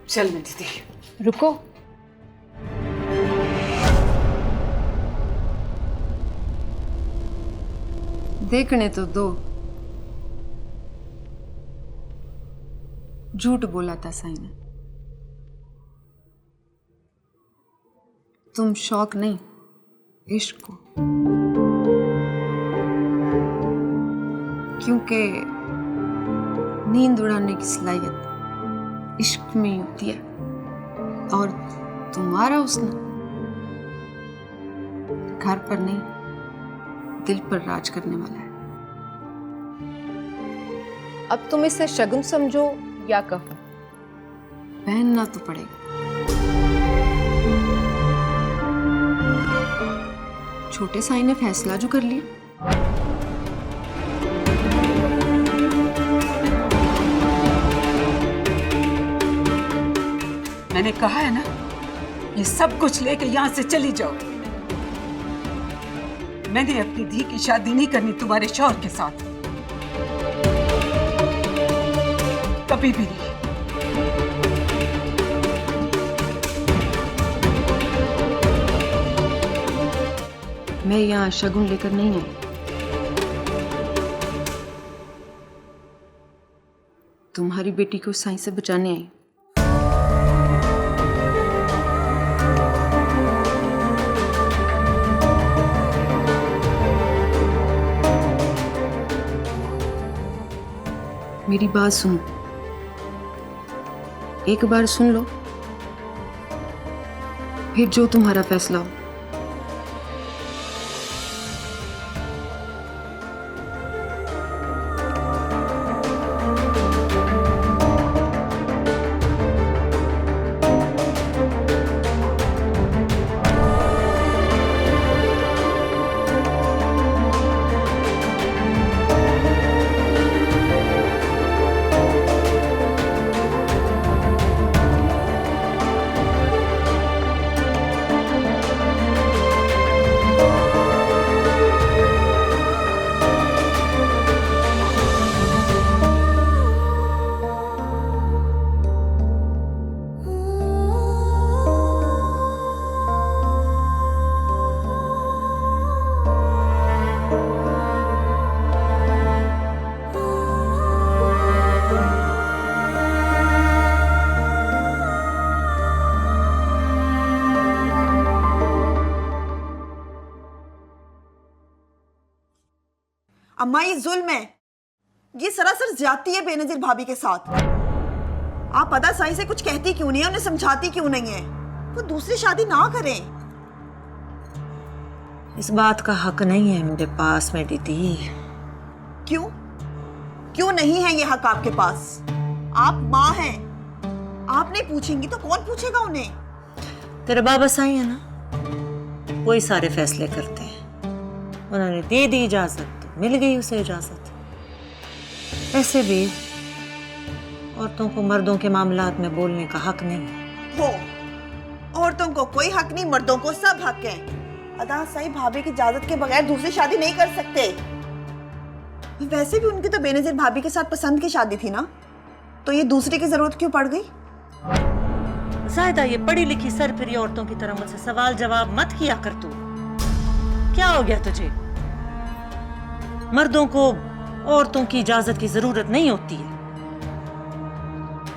चल मैं दीदी। रुको, देखने तो दो। झूठ बोला था साई ने। तुम शौक नहीं, इश्क को। क्योंकि नींद उड़ाने की सलाहियत इश्क में ही होती है, और तुम्हारा उसने घर पर नहीं, दिल पर राज करने वाला है। अब तुम इसे शगुन समझो या कहो, पहनना तो पड़ेगा। छोटे साई ने फैसला जो कर लिया, मैंने कहा है ना, ये सब कुछ लेके यहां से चली जाओ। मैंने अपनी धी की शादी नहीं करनी तुम्हारे शौहर के साथ, कभी भी नहीं। मैं यहाँ शगुन लेकर नहीं आई। तुम्हारी बेटी को साई से बचाने आई। मेरी बात सुनो, एक बार सुन लो, फिर जो तुम्हारा फैसला हो। अम्मा ये जुल्म है, ये सरासर ज्यादती है बेनजीर भाभी के साथ। आप पता साई से कुछ कहती क्यों नहीं है, उन्हें समझाती क्यों नहीं है, वो दूसरी शादी ना करें। इस बात का हक नहीं है मेरे पास मेरी दी। क्यों क्यों नहीं है ये हक आपके पास? आप माँ हैं, आप नहीं पूछेंगी तो कौन पूछेगा उन्हें? तेरे बाबा साई है ना, वही सारे फैसले करते हैं। उन्होंने दे दी इजाजत, मिल गई उसे इजाजत। ऐसे भी औरतों को मर्दों के मामलात में बोलने का हक नहीं है। हो, औरतों को कोई हक नहीं, मर्दों को सब हक है। अदा साई भाभी की इजाजत के बगैर दूसरी शादी नहीं कर सकते। वैसे भी उनकी तो बेनजीर भाभी के साथ पसंद की शादी थी ना, तो ये दूसरी की जरूरत क्यों पड़ गई? जायदा ये पढ़ी लिखी सरफिरी औरतों की तरह मुझसे सवाल जवाब मत किया कर तू। क्या हो गया तुझे? मर्दों को औरतों की इजाजत की जरूरत नहीं होती है।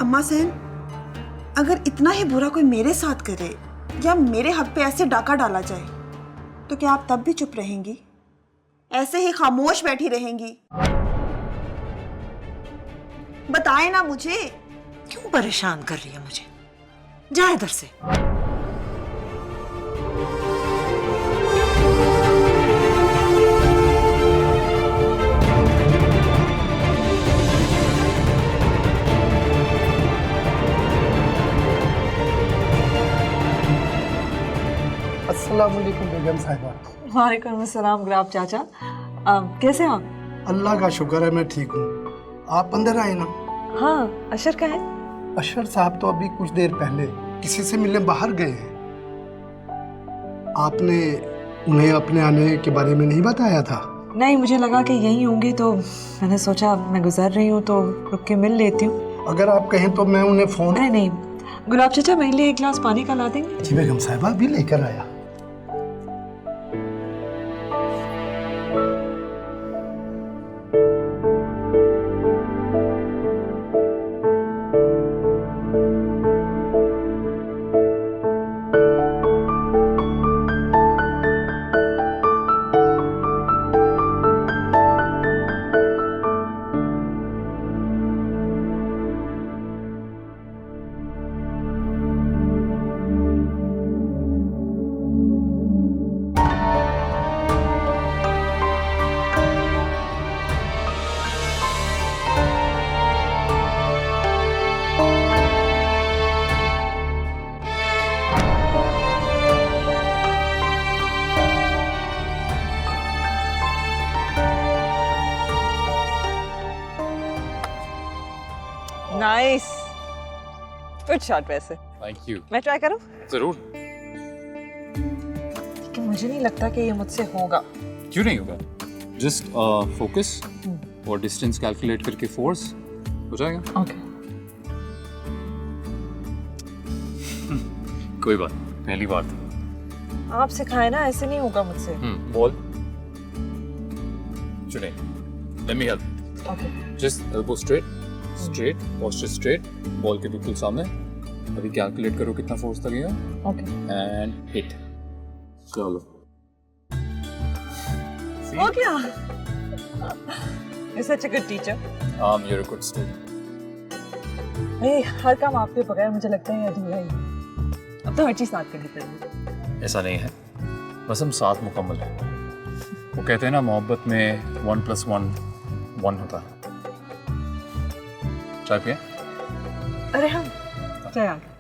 अम्मा सहन, अगर इतना ही बुरा कोई मेरे साथ करे या मेरे हक पे ऐसे डाका डाला जाए, तो क्या आप तब भी चुप रहेंगी? ऐसे ही खामोश बैठी रहेंगी? बताएं ना मुझे। क्यों परेशान कर रही है मुझे? जा इधर से। अस्सलाम वालेकुम बेगम साहिबा। वालेकुम अस्सलाम गुलाब चाचा। कैसे हैं आप? अल्लाह का शुक्र है मैं ठीक हूँ। आप अंदर आए ना? हाँ, अशर का है? अशर साहब तो अभी कुछ देर पहले किसी से मिलने बाहर गए हैं। आपने उन्हें अपने आने के बारे में नहीं बताया था? नहीं, मुझे लगा कि यहीं होंगे तो मैंने सोचा मैं गुजर रही हूँ तो रुक के मिल लेती हूँ। अगर आप कहें तो मैं उन्हें फोन। नहीं, गुलाब चाचा मेरे लिए एक गिलास पानी का ला देंगे? जी बेगम साहिबा, भी लेकर आया। Nice, good shot. वैसे थैंक यू। मैं ट्राई करूं? जरूर। कि मुझे नहीं लगता कि ये मुझसे होगा। क्यों नहीं होगा? जस्ट फोकस और डिस्टेंस कैलकुलेट करके फोर्स हो जाएगा। ओके। कोई बात, पहली बार थी। आप सिखाए ना, ऐसे नहीं होगा मुझसे। बॉल चुने। Let me help. Okay. Just elbow straight, straight, posture straight, ball के बिल्कुल सामने। अभी कैलकुलेट करो कितना फोर्स लगेगा। ओके। And hit. चलो। हो गया। You're such a good teacher. You're a good student. नहीं, हर काम आपके बगैर मुझे लगता है अधूरा ही है। अब तो हर चीज साथ करनी पड़ेगी। ऐसा नहीं है, बस हम साथ मुकम्मल हैं। वो कहते हैं ना, मोहब्बत में 1 + 1 1 होता है। चाय पिए? अरे हम चाय आ गया।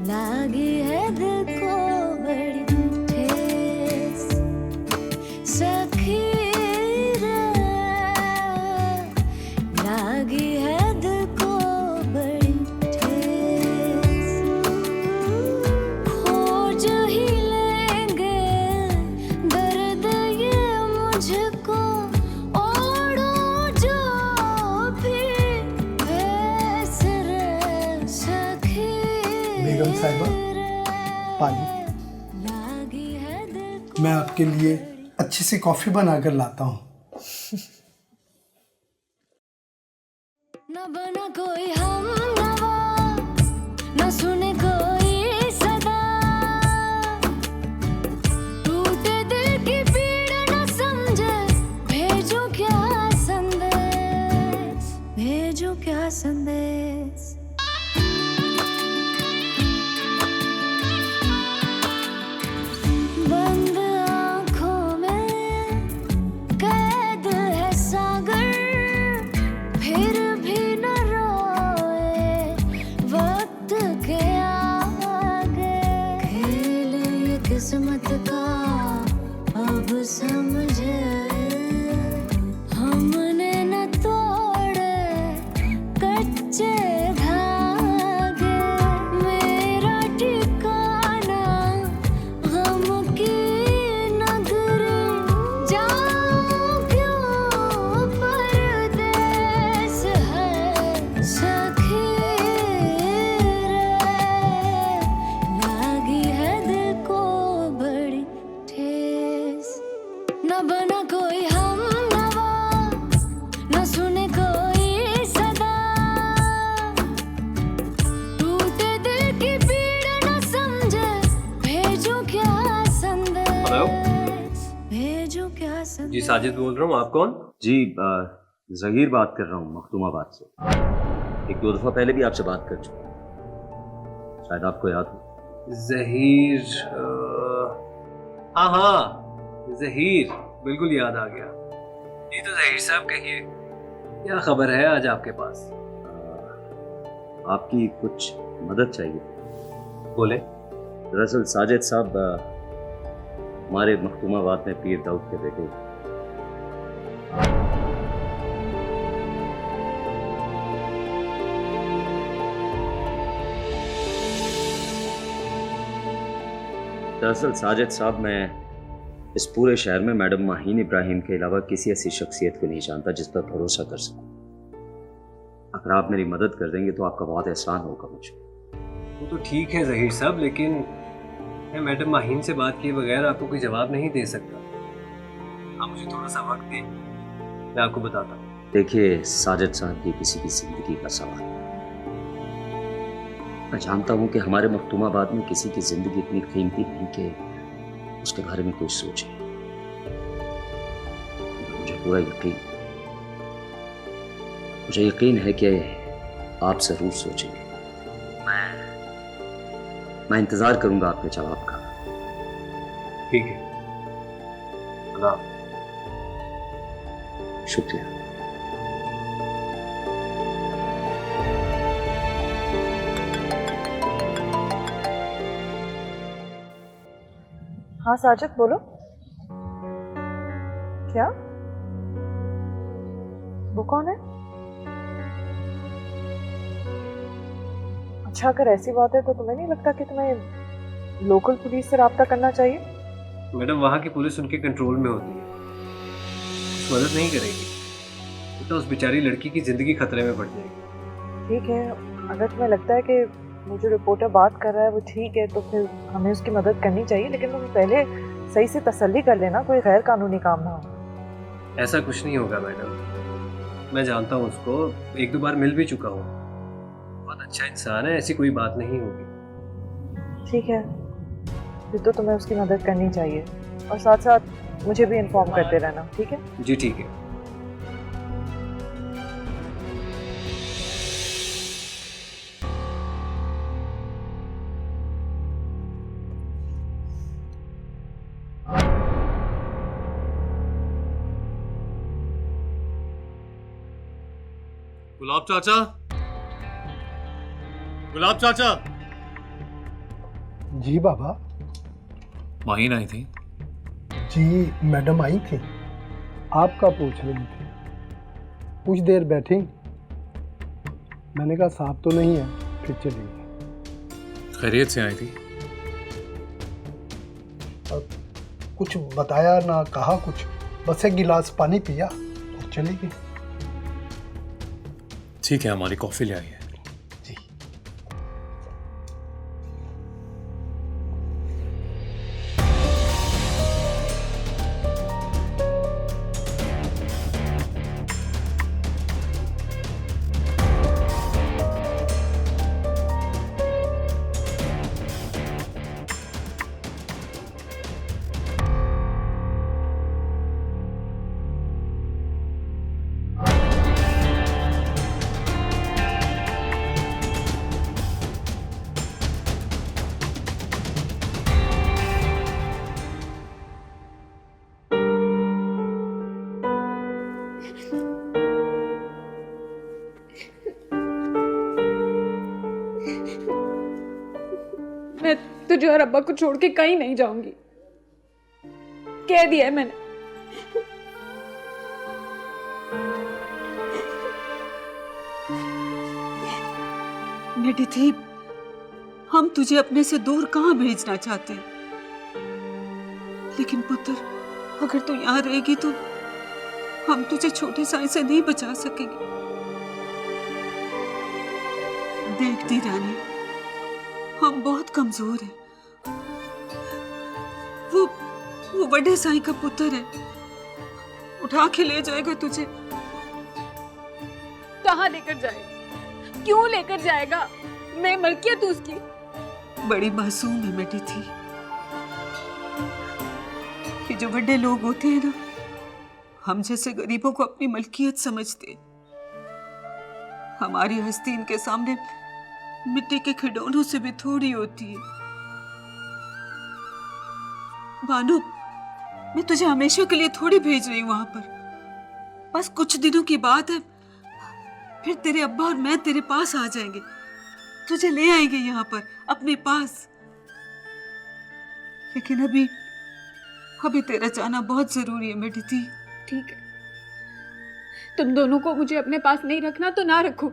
लागी है दिल को बड़ी ठेस, सखी रे लागी है दिल को बड़ी ठेस। खोज ही लेंगे दर्द ये मुझको, ओढ़ो जो भी भेस रे सखी। बेगम साहिबा, पानी। मैं आपके लिए अच्छी सी कॉफी बनाकर लाता हूँ। न बना कोई हमनवा, न सुने कोई सदा, टूटे दिल की पीड़ न समझे, भेजो क्या संदेश, भेजो क्या संदेश। बंद आँखों में कैद है सागर, फिर भी न रोए वक्त के आगे। खेल ये किस्मत का अब समझे, हमने न तोड़े कच्चे धागे। मेरा ठिकाना गम की नगरी, जाऊं क्यों परदेस है सखी रे। लागी है दिल को बड़ी ठेस, न बना कोई हमनवा, न सुने कोई सदा, टूटे दिल की पीड़ न समझे, भेजो क्या संदेश, भेजो क्या संदेश। जी साजिद बोल रहा हूँ। आप कौन? जी जहीर बात कर रहा हूँ मखदूमाबाद से। 1-2 दफा पहले भी आपसे बात कर चुका, शायद आपको याद हो। जहीर, हाँ हाँ जहीर, बिल्कुल याद आ गया। ये तो जहीर साहब, कहिए क्या खबर है आज आपके पास? आपकी कुछ मदद चाहिए। बोले। दरअसल साजिद साहब, हमारे मखदूमाबाद में पीर दाऊद के बेटे दरअसल साजिद साहब, मैं इस पूरे शहर में मैडम माहीन इब्राहिम के अलावा किसी ऐसी शख्सियत को नहीं जानता जिस पर भरोसा कर सकूं। अगर आप मेरी मदद कर देंगे तो आपका बहुत एहसान होगा मुझे। वो तो ठीक है जहीर साहब, लेकिन मैं मैडम माहीन से बात किए बगैर आपको कोई जवाब नहीं दे सकता। आप मुझे थोड़ा सा वक्त दें, मैं आपको बताता हूँ। देखिए साजिद साहब, ये किसी की जिंदगी का सवाल है। मैं जानता हूँ कि हमारे मखदूमाबाद में किसी की जिंदगी इतनी कीमती नहीं कि उसके बारे में कुछ सोचे। मुझे यकीन है कि आप जरूर सोचेंगे। मैं इंतजार करूंगा आपके जवाब का। ठीक है, अल्लाह। शुक्रिया। हाँ साजिद बोलो। क्या? वो कौन है? अच्छा, अगर ऐसी बात है तो तुम्हें नहीं लगता कि तुम्हें लोकल पुलिस से राब्ता करना चाहिए? मैडम, वहाँ की पुलिस उनके कंट्रोल में होती है, कुछ मदद नहीं करेगी तो उस बेचारी लड़की की जिंदगी खतरे में पड़ जाएगी। ठीक है, अगर तुम्हें लगता है कि वो जो रिपोर्टर बात कर रहा है वो ठीक है तो फिर हमें उसकी मदद करनी चाहिए, लेकिन तुम पहले सही से तसल्ली कर लेना, कोई गैर कानूनी काम ना हो। ऐसा कुछ नहीं होगा मैडम, मैं जानता हूँ उसको, एक दो बार मिल भी चुका हूँ, बहुत अच्छा इंसान है, ऐसी कोई बात नहीं होगी। ठीक है, फिर तो तुम्हें उसकी मदद करनी चाहिए और साथ साथ मुझे भी इन्फॉर्म करते रहना, ठीक है? जी ठीक है। गुलाब चाचा, गुलाब चाचा। जी बाबा। माहीन आई थी? जी मैडम आई थी, आपका पूछ रही थी। कुछ देर बैठी, मैंने कहा साहब तो नहीं है, फिर चली गई। खैरियत से आई थी? कुछ बताया ना कहा कुछ, बस एक गिलास पानी पिया और चली गई। ठीक है, हमारी कॉफी ले आई है। जी। मैं तुझे और अब्बा को छोड़ के कहीं नहीं जाऊंगी, कह दिया है मैंने। बेटी थी, हम तुझे अपने से दूर कहाँ भेजना चाहते हैं, लेकिन पुत्र अगर तू यहाँ रहेगी तो हम तुझे छोटे साई से नहीं बचा सकेंगे। देखती रानी, हम बहुत कमजोर हैं। वो बड़े साई का पुत्र है, उठा के ले जाएगा तुझे। कहाँ लेकर जाएगा? क्यों लेकर जाएगा? मैं मलकियत हूँ उसकी। बड़ी मासूम है बेटी थी। ये जो बड़े लोग होते हैं ना, हम जैसे गरीबों को अपनी मलकियत समझते। हमारी हस्ती इनके सामने मिट्टी के खिलौनों से भी थोड़ी होती है। भानु, मैं तुझे हमेशा के लिए थोड़ी भेज रही हूं वहां पर। बस कुछ दिनों की बात है, फिर तेरे अब्बा और मैं तेरे पास आ जाएंगे, तुझे ले आएंगे यहाँ पर अपने पास। लेकिन अभी तेरा जाना बहुत जरूरी है बेटी थी। ठीक है, तुम दोनों को मुझे अपने पास नहीं रखना तो ना रखो,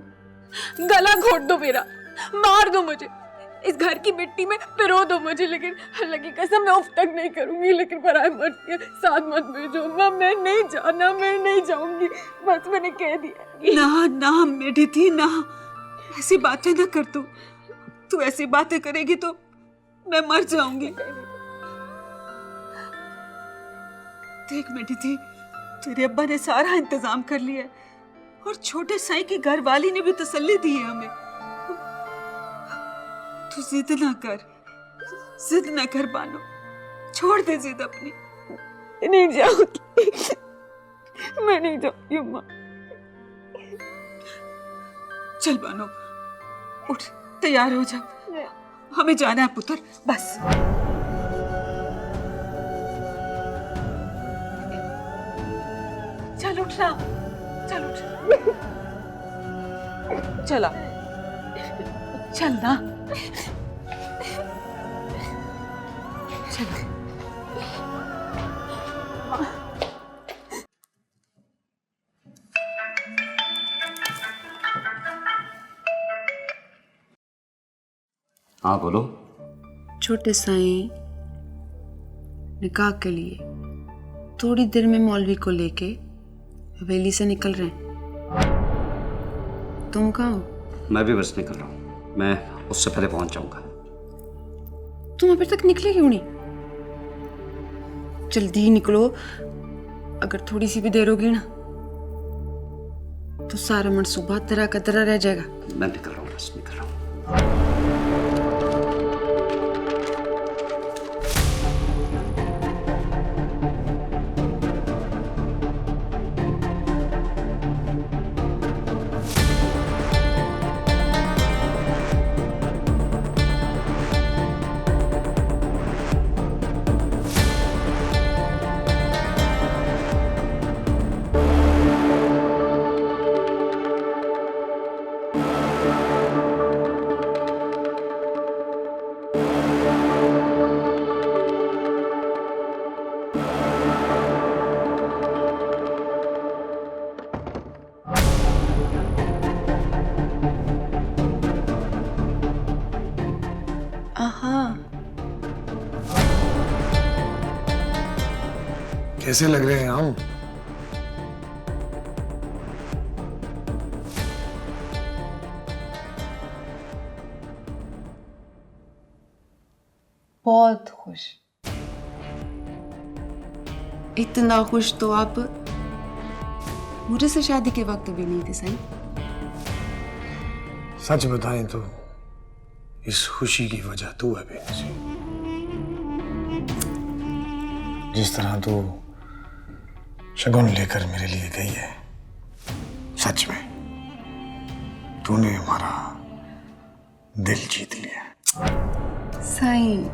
गला घोट दो मेरा, मार दो मुझे, इस घर की मिट्टी में पिरो दो मुझे, लेकिन अल्लाह की कसम मैं उफ तक नहीं करूंगी। लेकिन पराए मर्द के साथ मत भेजो अम्मा, मैं नहीं जाना, मैं नहीं जाऊंगी, बस मैंने कह दिया। ना ना मेरी थी ना, ऐसी बातें ना कर तू ऐसी बातें करेगी तो मैं मर जाऊंगी। देख मेरी थी, तेरे अब्बा ने सारा इंतजाम कर लिया है और छोटे साई की घर वाली ने भी तसल्ली दी है हमें। तू जिद ना कर बानो, छोड़ दे जिद अपनी। नहीं जाऊंगी, मैं नहीं जाऊंगी अम्मा। चल बानो, उठ, तैयार हो जा, हमें जाना है पुत्र, बस। चल उठना, चल उठ, चला, चल ना, चल। हाँ बोलो। छोटे साईं निकाह के लिए थोड़ी देर में मौलवी को लेके हवेली से निकल रहे हैं। तुम कहाँ हो? मैं भी बस निकल रहा हूँ, मैं उससे पहले पहुंच जाऊंगा। तुम अभी तक निकले क्यों नहीं? जल्दी निकलो, अगर थोड़ी सी भी देर होगी ना तो सारा मनसूबा तरह का तरह रह जाएगा। मैं निकल रहा हूँ, बस निकल रहा हूँ। कैसे लग रहे हैं हम? बहुत खुश। इतना खुश तो आप मुझे से शादी के वक्त भी नहीं थे साईं। सच बताएं तो इस खुशी की वजह तू है बेनज़ीर। जिस तरह तू शगुन लेकर मेरे लिए गई है, सच में तूने हमारा दिल जीत लिया। साईं,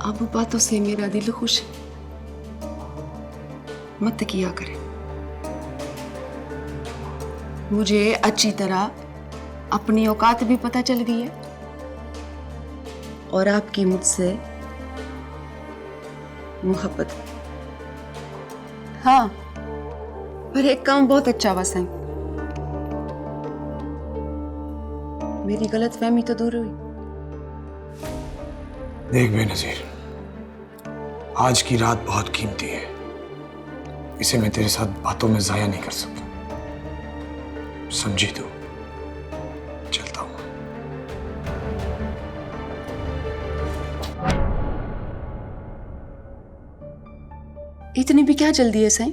अब बातों से मेरा दिल खुश है, मत किया करें। मुझे अच्छी तरह अपनी औकात भी पता चल गई है और आपकी मुझसे मोहब्बत। हाँ, पर एक काम बहुत अच्छा हुआ साईं, मेरी गलतफहमी तो दूर हुई। देख बेनज़ीर, आज की रात बहुत कीमती है, इसे मैं तेरे साथ बातों में जाया नहीं कर सकता, समझी तू? चलता हूं। इतनी भी क्या जल्दी है साईं?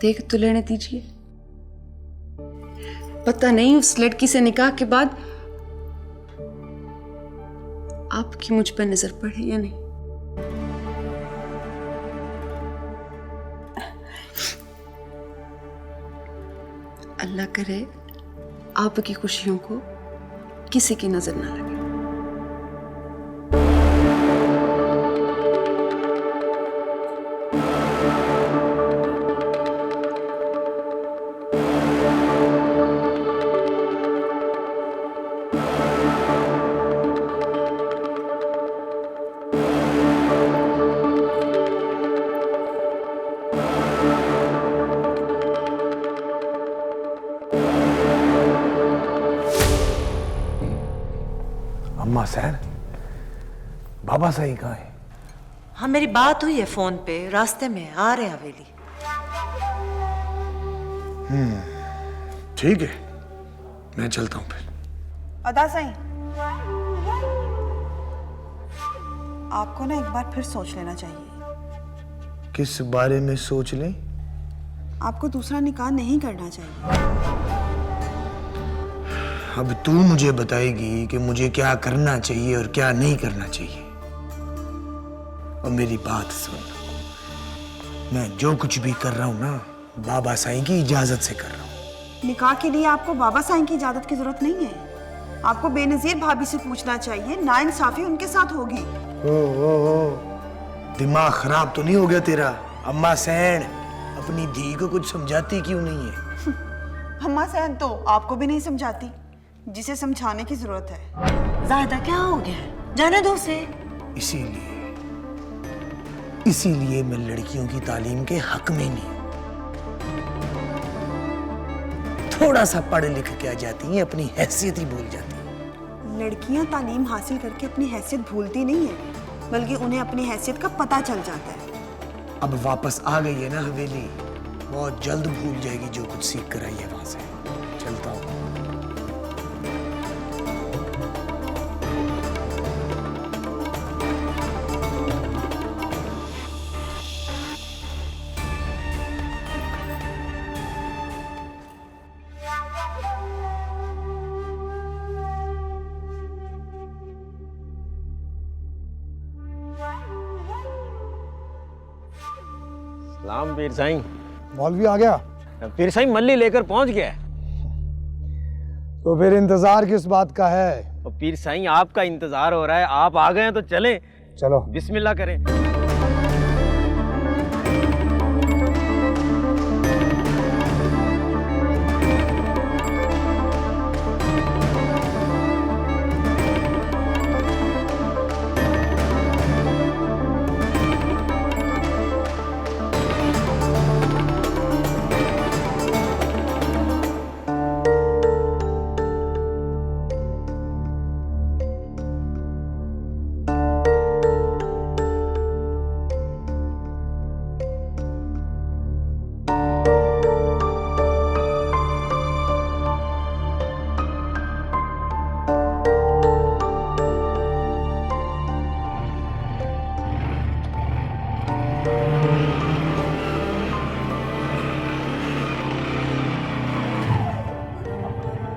देख तो लेने दीजिए, पता नहीं उस लड़की से निकाह के बाद आपकी मुझ पर नजर पड़े या नहीं। अल्लाह करे आपकी खुशियों को किसी की नजर ना लगे। सैन, बाबा साईं कहाँ है? हाँ मेरी बात हुई है फोन पे, रास्ते में आ रहे हैं हवेली। ठीक है, मैं चलता हूँ फिर। अदा साईं, आपको ना एक बार फिर सोच लेना चाहिए। किस बारे में सोच लें? आपको दूसरा निकाह नहीं करना चाहिए। अब तू मुझे बताएगी कि मुझे क्या करना चाहिए और क्या नहीं करना चाहिए। और मेरी बात सुन, मैं जो कुछ भी कर रहा हूं ना, बाबा साईं की इजाजत से कर रहा हूं। निकाह के लिए आपको बाबा साईं की इजाजत की जरूरत नहीं है। आपको बेनजीर भाभी से पूछना चाहिए, नाइंसाफी उनके साथ होगी। दिमाग खराब तो नहीं हो गया तेरा? अम्मा सैन अपनी धी को कुछ समझाती क्यों नहीं है? अम्मा सैन तो आपको भी नहीं समझाती, जिसे समझाने की जरूरत है। ज्यादा क्या हो गया, जाने दो उसे। इसीलिए मैं लड़कियों की तालीम के हक में नहीं। थोड़ा सा पढ़ लिख के आ जाती हैं, अपनी हैसियत ही भूल जाती हैं। लड़कियां तालीम हासिल करके अपनी हैसियत भूलती नहीं है, बल्कि उन्हें अपनी हैसियत का पता चल जाता है। अब वापस आ गई है ना हवेली, बहुत जल्द भूल जाएगी जो कुछ सीख कर आई है वहां से। चलता हूँ। सलाम पीर साईं। मौलवी आ गया? पीर साईं मल्ली लेकर पहुंच गया है। तो फिर इंतजार किस बात का है? और पीर साईं आपका इंतजार हो रहा है, आप आ गए हैं तो चलें। चलो बिस्मिल्लाह करें।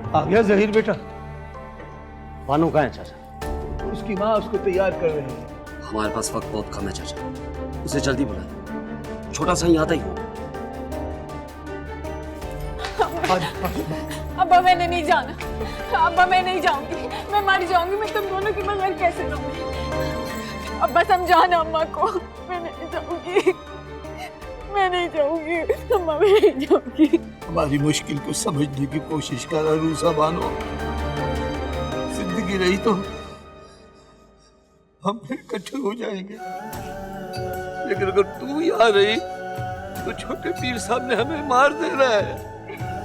आ गया जहीर बेटा। बानो कहाँ है चाचा? उसकी माँ उसको तैयार कर रही है। हमारे पास वक्त बहुत कम है चाचा, उसे जल्दी बुलाए। छोटा सा ही आता ही हो। अब्बा मैंने नहीं जाना, अब्बा मैं नहीं जाऊंगी, मैं मर जाऊंगी, मैं तुम दोनों के बगैर कैसे रहूंगी? अब्बा समझाना अम्मा को, मैं नहीं जाऊंगी, मैं नहीं जाऊंगी, अम्मा मैं नहीं जाऊंगी। हमारी मुश्किल को समझने की कोशिश कर अरूसा बानो। जिंदगी रही तो हम फिर इकट्ठे हो जाएंगे, लेकिन अगर तू यहाँ रही तो छोटे पीर साहब ने हमें मार देना है।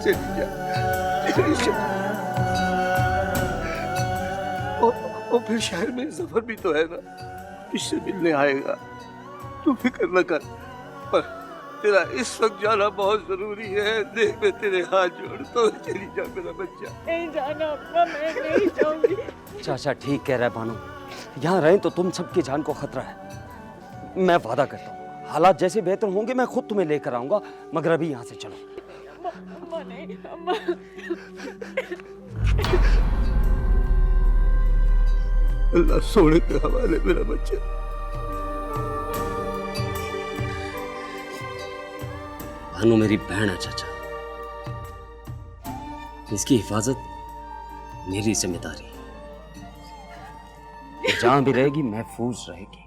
चली जा। और फिर शहर में जफर भी तो है ना, किससे मिलने आएगा। तू फिक्र न कर, पर तेरा इस वक्त जाना बहुत जरूरी है। देख मैं तेरे हाथ जोड़ता हूँ, चली जा मेरा बच्चा। नहीं जाना अब्बा, मैं नहीं जाऊंगी। चाचा ठीक कह रहा है बानो, यहाँ रहे तो तुम सबकी जान को खतरा है। मैं वादा करता हूँ हालात जैसे बेहतर होंगे मैं खुद तुम्हें लेकर आऊंगा, मगर अभी यहाँ से चलो। अम्मा नहीं, अम्मा। अल्लाह सोने के हवाले मेरा बच्चा। भानु मेरी बहन है चाचा, इसकी हिफाजत मेरी जिम्मेदारी है। जहां भी रहेगी महफूज रहेगी।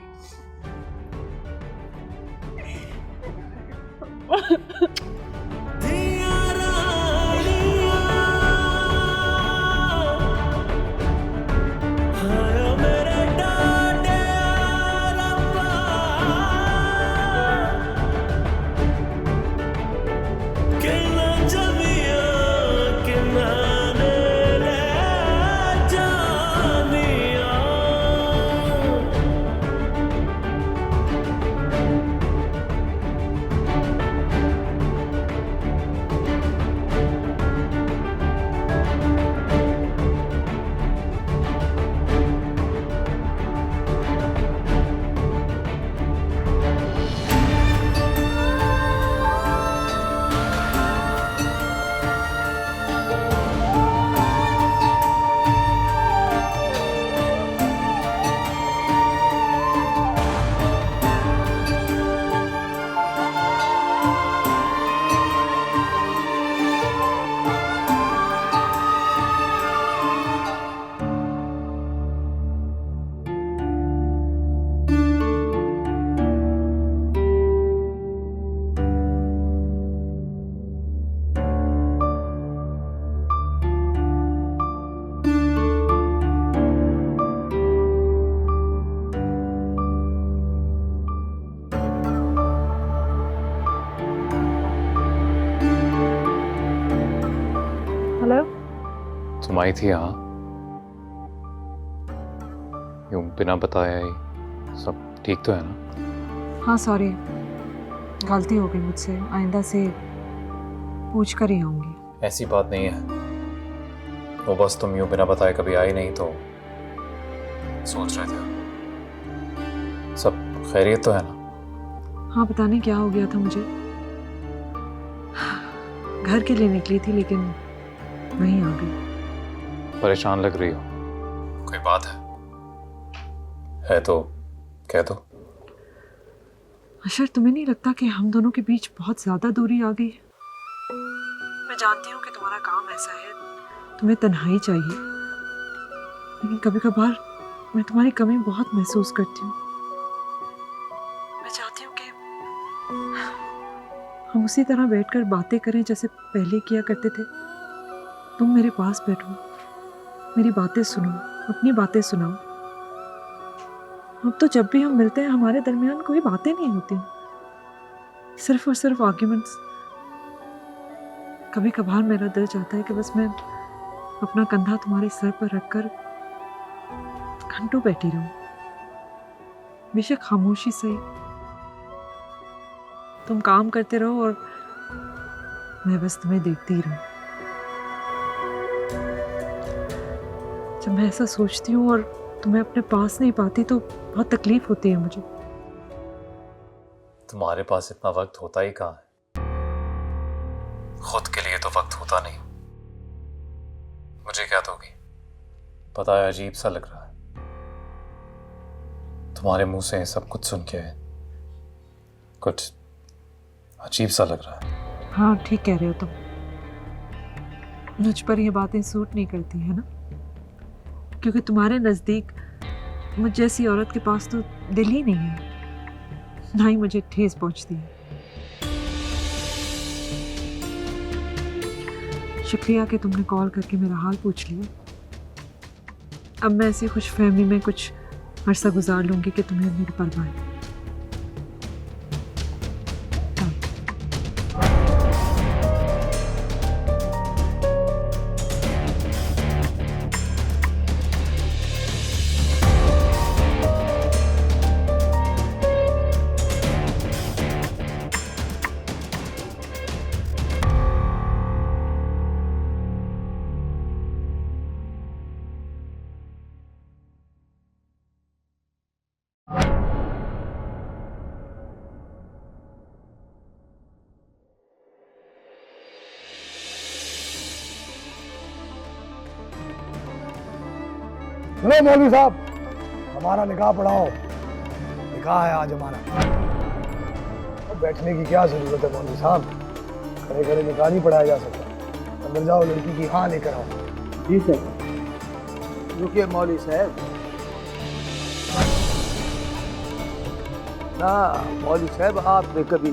मैडम आई थी यहाँ, यूं बिना बताया ही। सब ठीक तो है ना? हाँ सॉरी, गलती हो गई मुझसे, आइंदा से पूछ कर ही आऊंगी। ऐसी बात नहीं है, वो बस तुम यूं बिना बताए कभी आई नहीं तो सोच रहे थे। सब खैरियत तो है ना? हाँ, पता नहीं क्या हो गया था मुझे। घर के लिए निकली थी लेकिन वहीं आ गई। परेशान लग रही हो, कोई बात है तो कह दो। अशर, तुम्हें नहीं लगता कि हम दोनों के बीच बहुत ज्यादा दूरी आ गई है? मैं जानती हूँ कि तुम्हारा काम ऐसा है, तुम्हें तन्हाई चाहिए, लेकिन कभी कभार मैं तुम्हारी कमी बहुत महसूस करती हूँ। मैं चाहती हूँ कि हम उसी तरह बैठकर बातें करें जैसे पहले किया करते थे। तुम मेरे पास बैठो, मेरी बातें सुनो, अपनी बातें सुनाओ। अब तो जब भी हम मिलते हैं हमारे दरमियान कोई बातें नहीं होती, सिर्फ और सिर्फ आर्ग्यूमेंट्स। कभी कभार मेरा दिल चाहता है कि बस मैं अपना कंधा तुम्हारे सर पर रखकर घंटों बैठी रहूं, बेशक खामोशी से। तुम काम करते रहो और मैं बस तुम्हें देखती ही रहूं। जब मैं ऐसा सोचती हूँ और तुम्हें अपने पास नहीं पाती तो बहुत तकलीफ होती है मुझे। तुम्हारे पास इतना वक्त होता ही कहाँ है? खुद के लिए तो वक्त होता नहीं। मुझे क्या दोगी? पता है अजीब सा लग रहा है, तुम्हारे मुंह से सब कुछ सुन के कुछ अजीब सा लग रहा है। हाँ, ठीक कह रहे हो तुम। मुझ पर ये बातें सूट नहीं करती है ना, क्योंकि तुम्हारे नजदीक मुझ जैसी औरत के पास तो दिल ही नहीं है, ना ही मुझे ठेस पहुंचती है। शुक्रिया कि तुमने कॉल करके मेरा हाल पूछ लिया। अब मैं ऐसी खुशफहमी में कुछ अरसा गुजार लूंगी कि तुम्हें मेरी परवाह है। चलो मौलवी साहब, हमारा निकाह पढ़ाओ। निकाह है आज हमारा। अब बैठने की क्या जरूरत है मौलवी साहब, खड़े खड़े निकाह नहीं पढ़ाया जा सकता। अंदर जाओ, लड़की की हाँ लेकर आओ। जी सर। रुकिए मौलवी साहब। ना मौलवी साहब, आपने कभी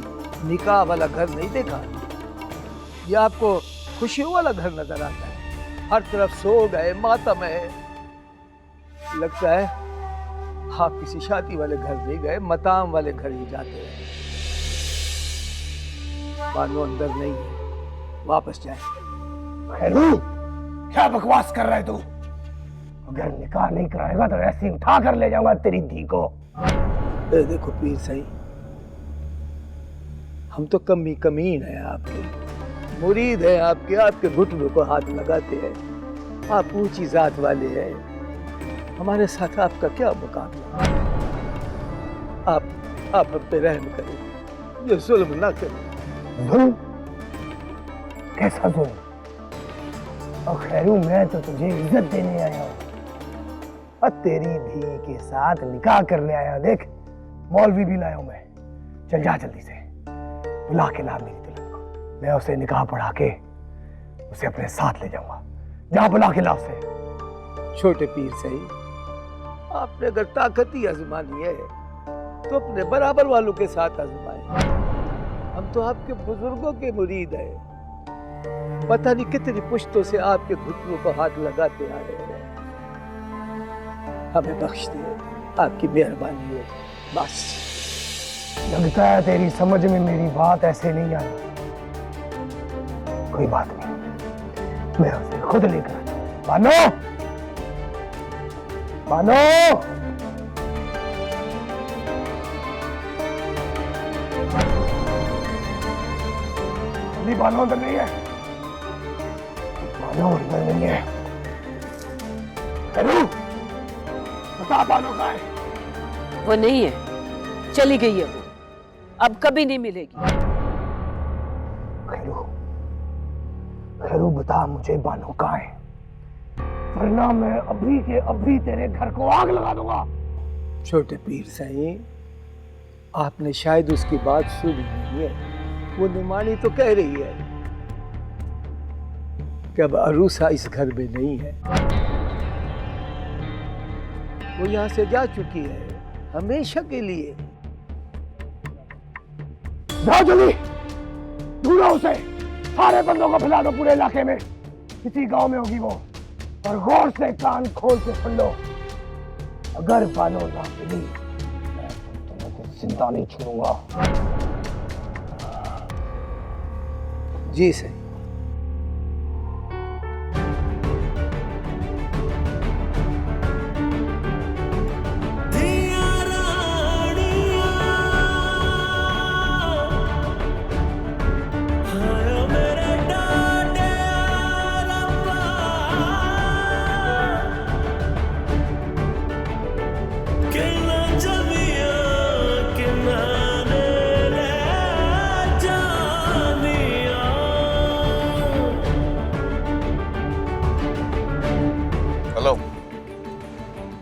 निकाह वाला घर नहीं देखा? ये आपको खुशियों वाला घर नजर आता है। हर तरफ सोग है, मातम है। लगता है आप किसी शादी वाले घर नहीं गए, मताम वाले घर ही जाते हैं। मानो अंदर नहीं है, वापस जाए। खैरू, क्या बकवास कर रहा है तू? अगर निकाह नहीं कराएगा तो ऐसे ही उठा कर ले जाऊंगा तेरी धी को। देखो पीर सही, हम तो कमीन है आपके, मुरीद है आपके, आपके घुटनों को हाथ लगाते हैं। आप ऊंची जात वाले हैं, हमारे साथ आपका क्या मुकाबला? आप हम पे रहम करें, ये जुल्म ना करें। जुल्म? कैसा जुल्म? और खैरू, मैं तो तुझे इज्जत देने आया हूँ और तेरी धी के साथ निकाह करने आया। देख, मौलवी भी लाया हूं मैं। चल जा जल्दी से, बुला के ला मेरी दुल्हन को। मैं उसे निकाह पढ़ा के उसे अपने साथ ले जाऊंगा। जा बुला के ला उसे। छोटे पीर सही, आपने अगर ताकत ही आजमानी है तो अपने बराबर वालों के साथ आजमाए। हम तो आपके बुजुर्गों के मुरीद हैं, पता नहीं कितनी पुश्तों से आपके घुटनों को हाथ लगाते आए हैं। हमें बख्श दिए, आपकी मेहरबानी है बस। लगता है तेरी समझ में मेरी बात ऐसे नहीं आई। कोई बात नहीं, मैं उसे खुद लेकर बानो, बानो, नहीं बानो अंदर नहीं है, बानो अंदर नहीं है। हेलो, बता बानो कहाँ है? वो नहीं है, चली गई है वो, अब कभी नहीं मिलेगी। खैरू बता मुझे बानो कहाँ है, वरना मैं अभी के अभी तेरे घर को आग लगा दूंगा। छोटे पीर साईं, आपने शायद उसकी बात सुनी नहीं है। वो निमानी तो कह रही है कि अब अरूसा इस घर में नहीं है, वो यहाँ से जा चुकी है हमेशा के लिए। जाओ जल्दी, ढूंढो उसे, सारे बंदों को फैला दो पूरे इलाके में, किसी गांव में होगी वो, और गौर से कान खोल के सुन लो। अगर बानो ना मिली, मैं तुम्हें को जिंदा नहीं छोड़ूंगा। जी सही। हेलो,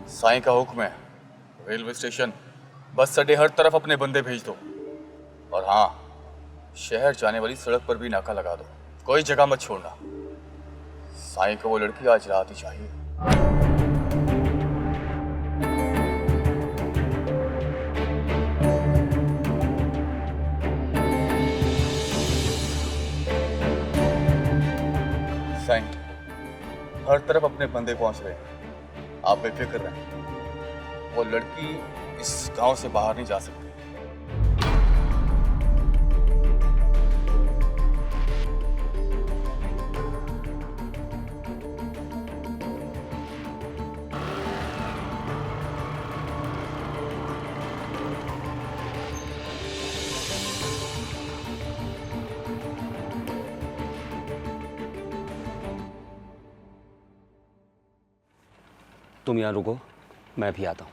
साईं का हुक्म है, रेलवे स्टेशन, बस अड्डे, हर तरफ अपने बंदे भेज दो। और हाँ, शहर जाने वाली सड़क पर भी नाका लगा दो, कोई जगह मत छोड़ना। साईं को वो लड़की आज रात ही चाहिए। साईं, हर तरफ अपने बंदे पहुंच रहे हैं, आप बेफिक्र रहें। वो लड़की इस गांव से बाहर नहीं जा सकती। तुम यहाँ रुको, मैं भी आता हूँ।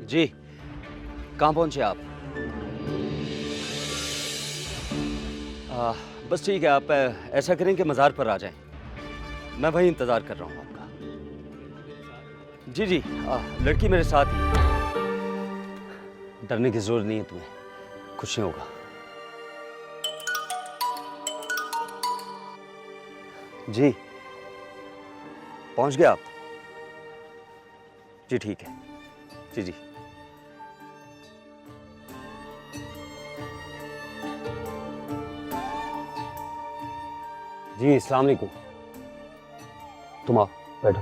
जी, कहाँ पहुँचे आप? बस ठीक है, आप ऐसा करें कि मज़ार पर आ जाएं। मैं वहीं इंतज़ार कर रहा हूँ आपका। जी जी, लड़की मेरे साथ ही है। डरने की जरूरत नहीं है तुम्हें, कुछ नहीं होगा। जी, पहुंच गए आप? जी ठीक है, जी जी। जी अस्सलाम वालेकुम। तुम आओ, बैठो।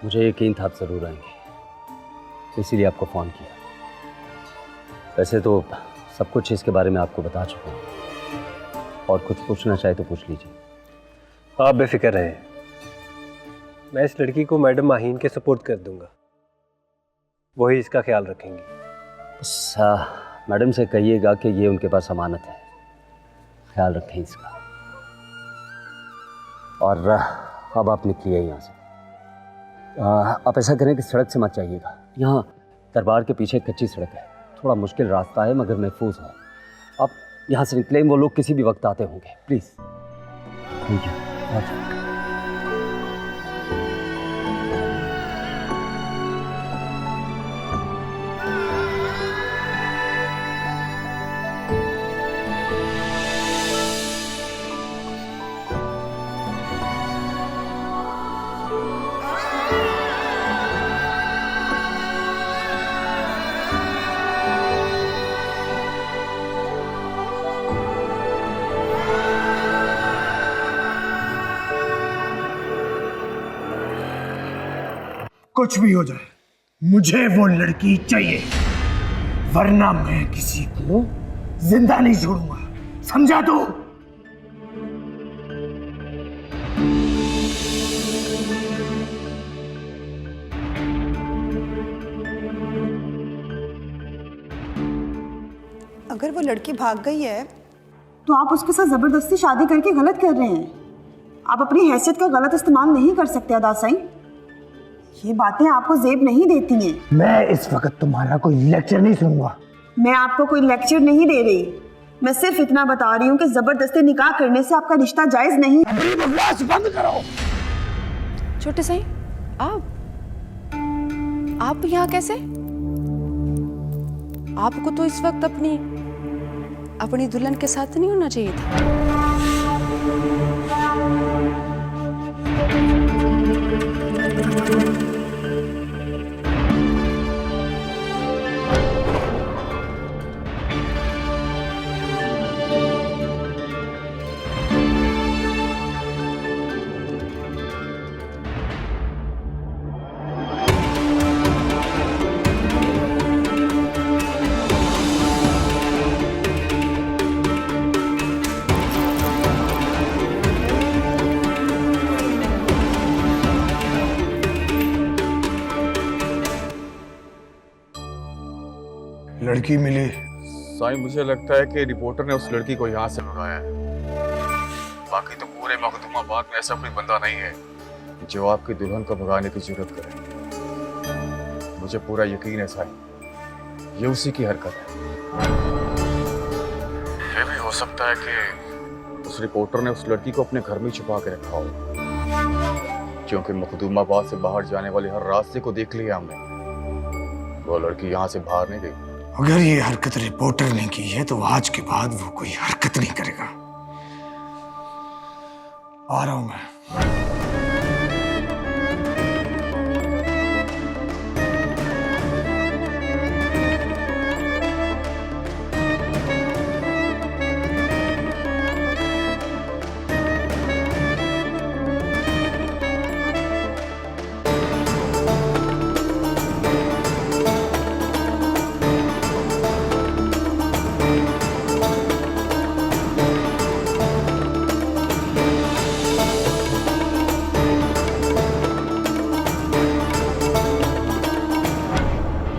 मुझे यकीन था आप ज़रूर आएंगे, इसीलिए आपको फ़ोन किया। वैसे तो सब कुछ इसके बारे में आपको बता चुका हूँ, और कुछ पूछना चाहे तो पूछ लीजिए। आप बेफिक्र रहें, मैं इस लड़की को मैडम माहीन के सपोर्ट कर दूंगा, वही इसका ख्याल रखेंगी। बस मैडम से कहिएगा कि ये उनके पास अमानत है, ख्याल रखें इसका। और अब आप निकलिए यहाँ से। आप ऐसा करें कि सड़क से मत जाइएगा, यहाँ दरबार के पीछे कच्ची सड़क है, थोड़ा मुश्किल रास्ता है मगर महफूज है। आप यहाँ से निकलें, वो लोग किसी भी वक्त आते होंगे, प्लीज़। Thank you. कुछ भी हो जाए, मुझे वो लड़की चाहिए, वरना मैं किसी को जिंदा नहीं छोड़ूंगा, समझा तू? अगर वो लड़की भाग गई है तो आप उसके साथ जबरदस्ती शादी करके गलत कर रहे हैं। आप अपनी हैसियत का गलत इस्तेमाल नहीं कर सकते अदा साईं। ये बातें आपको जेब नहीं देती हैं। मैं इस वक्त तुम्हारा कोई लेक्चर नहीं सुनूंगा। मैं आपको कोई लेक्चर नहीं दे रही, मैं सिर्फ इतना बता रही हूँ कि जबरदस्ती निकाह करने से आपका रिश्ता जायज नहीं। बकवास बंद करो। छोटे साईं, आप यहाँ कैसे? आपको तो इस वक्त अपनी दुल्हन के साथ नहीं होना चाहिए था। लड़की मिली? साईं, मुझे लगता है कि रिपोर्टर ने उस लड़की को यहाँ से भगाया है। बाकी तो पूरे मखदूमाबाद में ऐसा कोई बंदा नहीं है जो आपकी दुल्हन को भगाने की जरूरत करे। मुझे पूरा यकीन है साईं, ये उसी की हरकत है। ये भी हो सकता है कि उस रिपोर्टर ने उस लड़की को अपने घर में छुपा के रखा हो, क्योंकि मखदूमाबाद से बाहर जाने वाले हर रास्ते को देख लिया हमने। वो लड़की यहाँ से बाहर नहीं गई। अगर ये हरकत रिपोर्टर ने की है तो आज के बाद वो कोई हरकत नहीं करेगा। आ रहा हूं मैं।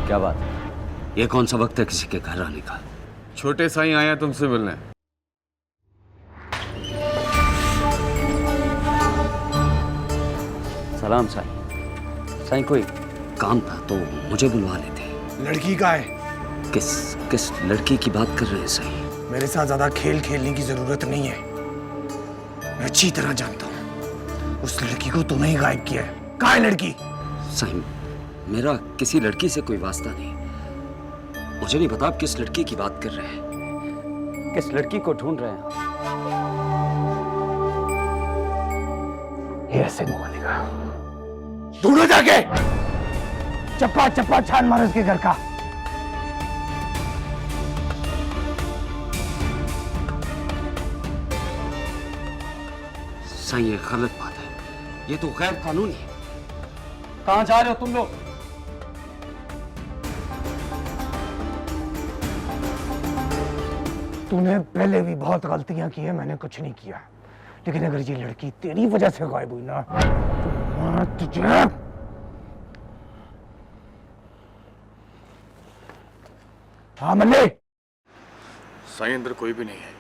क्या बात है? ये कौन सा वक्त है किसी के घर आने का? छोटे साईं आए हैं तुमसे मिलने। सलाम साईं। साईं, कोई काम था तो मुझे बुलवा लेते। लड़की का है? किस लड़की की बात कर रहे हैं साईं? मेरे साथ ज्यादा खेल खेलने की जरूरत नहीं है। मैं अच्छी तरह जानता हूँ उस लड़की को तुमने ही गायब किया है। कहाँ है लड़की? साईं, मेरा किसी लड़की से कोई वास्ता नहीं। मुझे नहीं पता आप किस लड़की की बात कर रहे हैं, किस लड़की को ढूंढ रहे हैं। ये ऐसे नहीं बनेगा। ढूंढो जाके, चप्पा चप्पा छान मारो इसके घर का। साईं, ये गलत बात है, ये तो गैर कानूनी है। कहाँ जा रहे हो तुम लोग? तूने पहले भी बहुत गलतियां की है, मैंने कुछ नहीं किया। लेकिन अगर ये लड़की तेरी वजह से गायब हुई ना तो मैं तुझे। हाँ मल्ले। साईं, अंदर कोई भी नहीं है।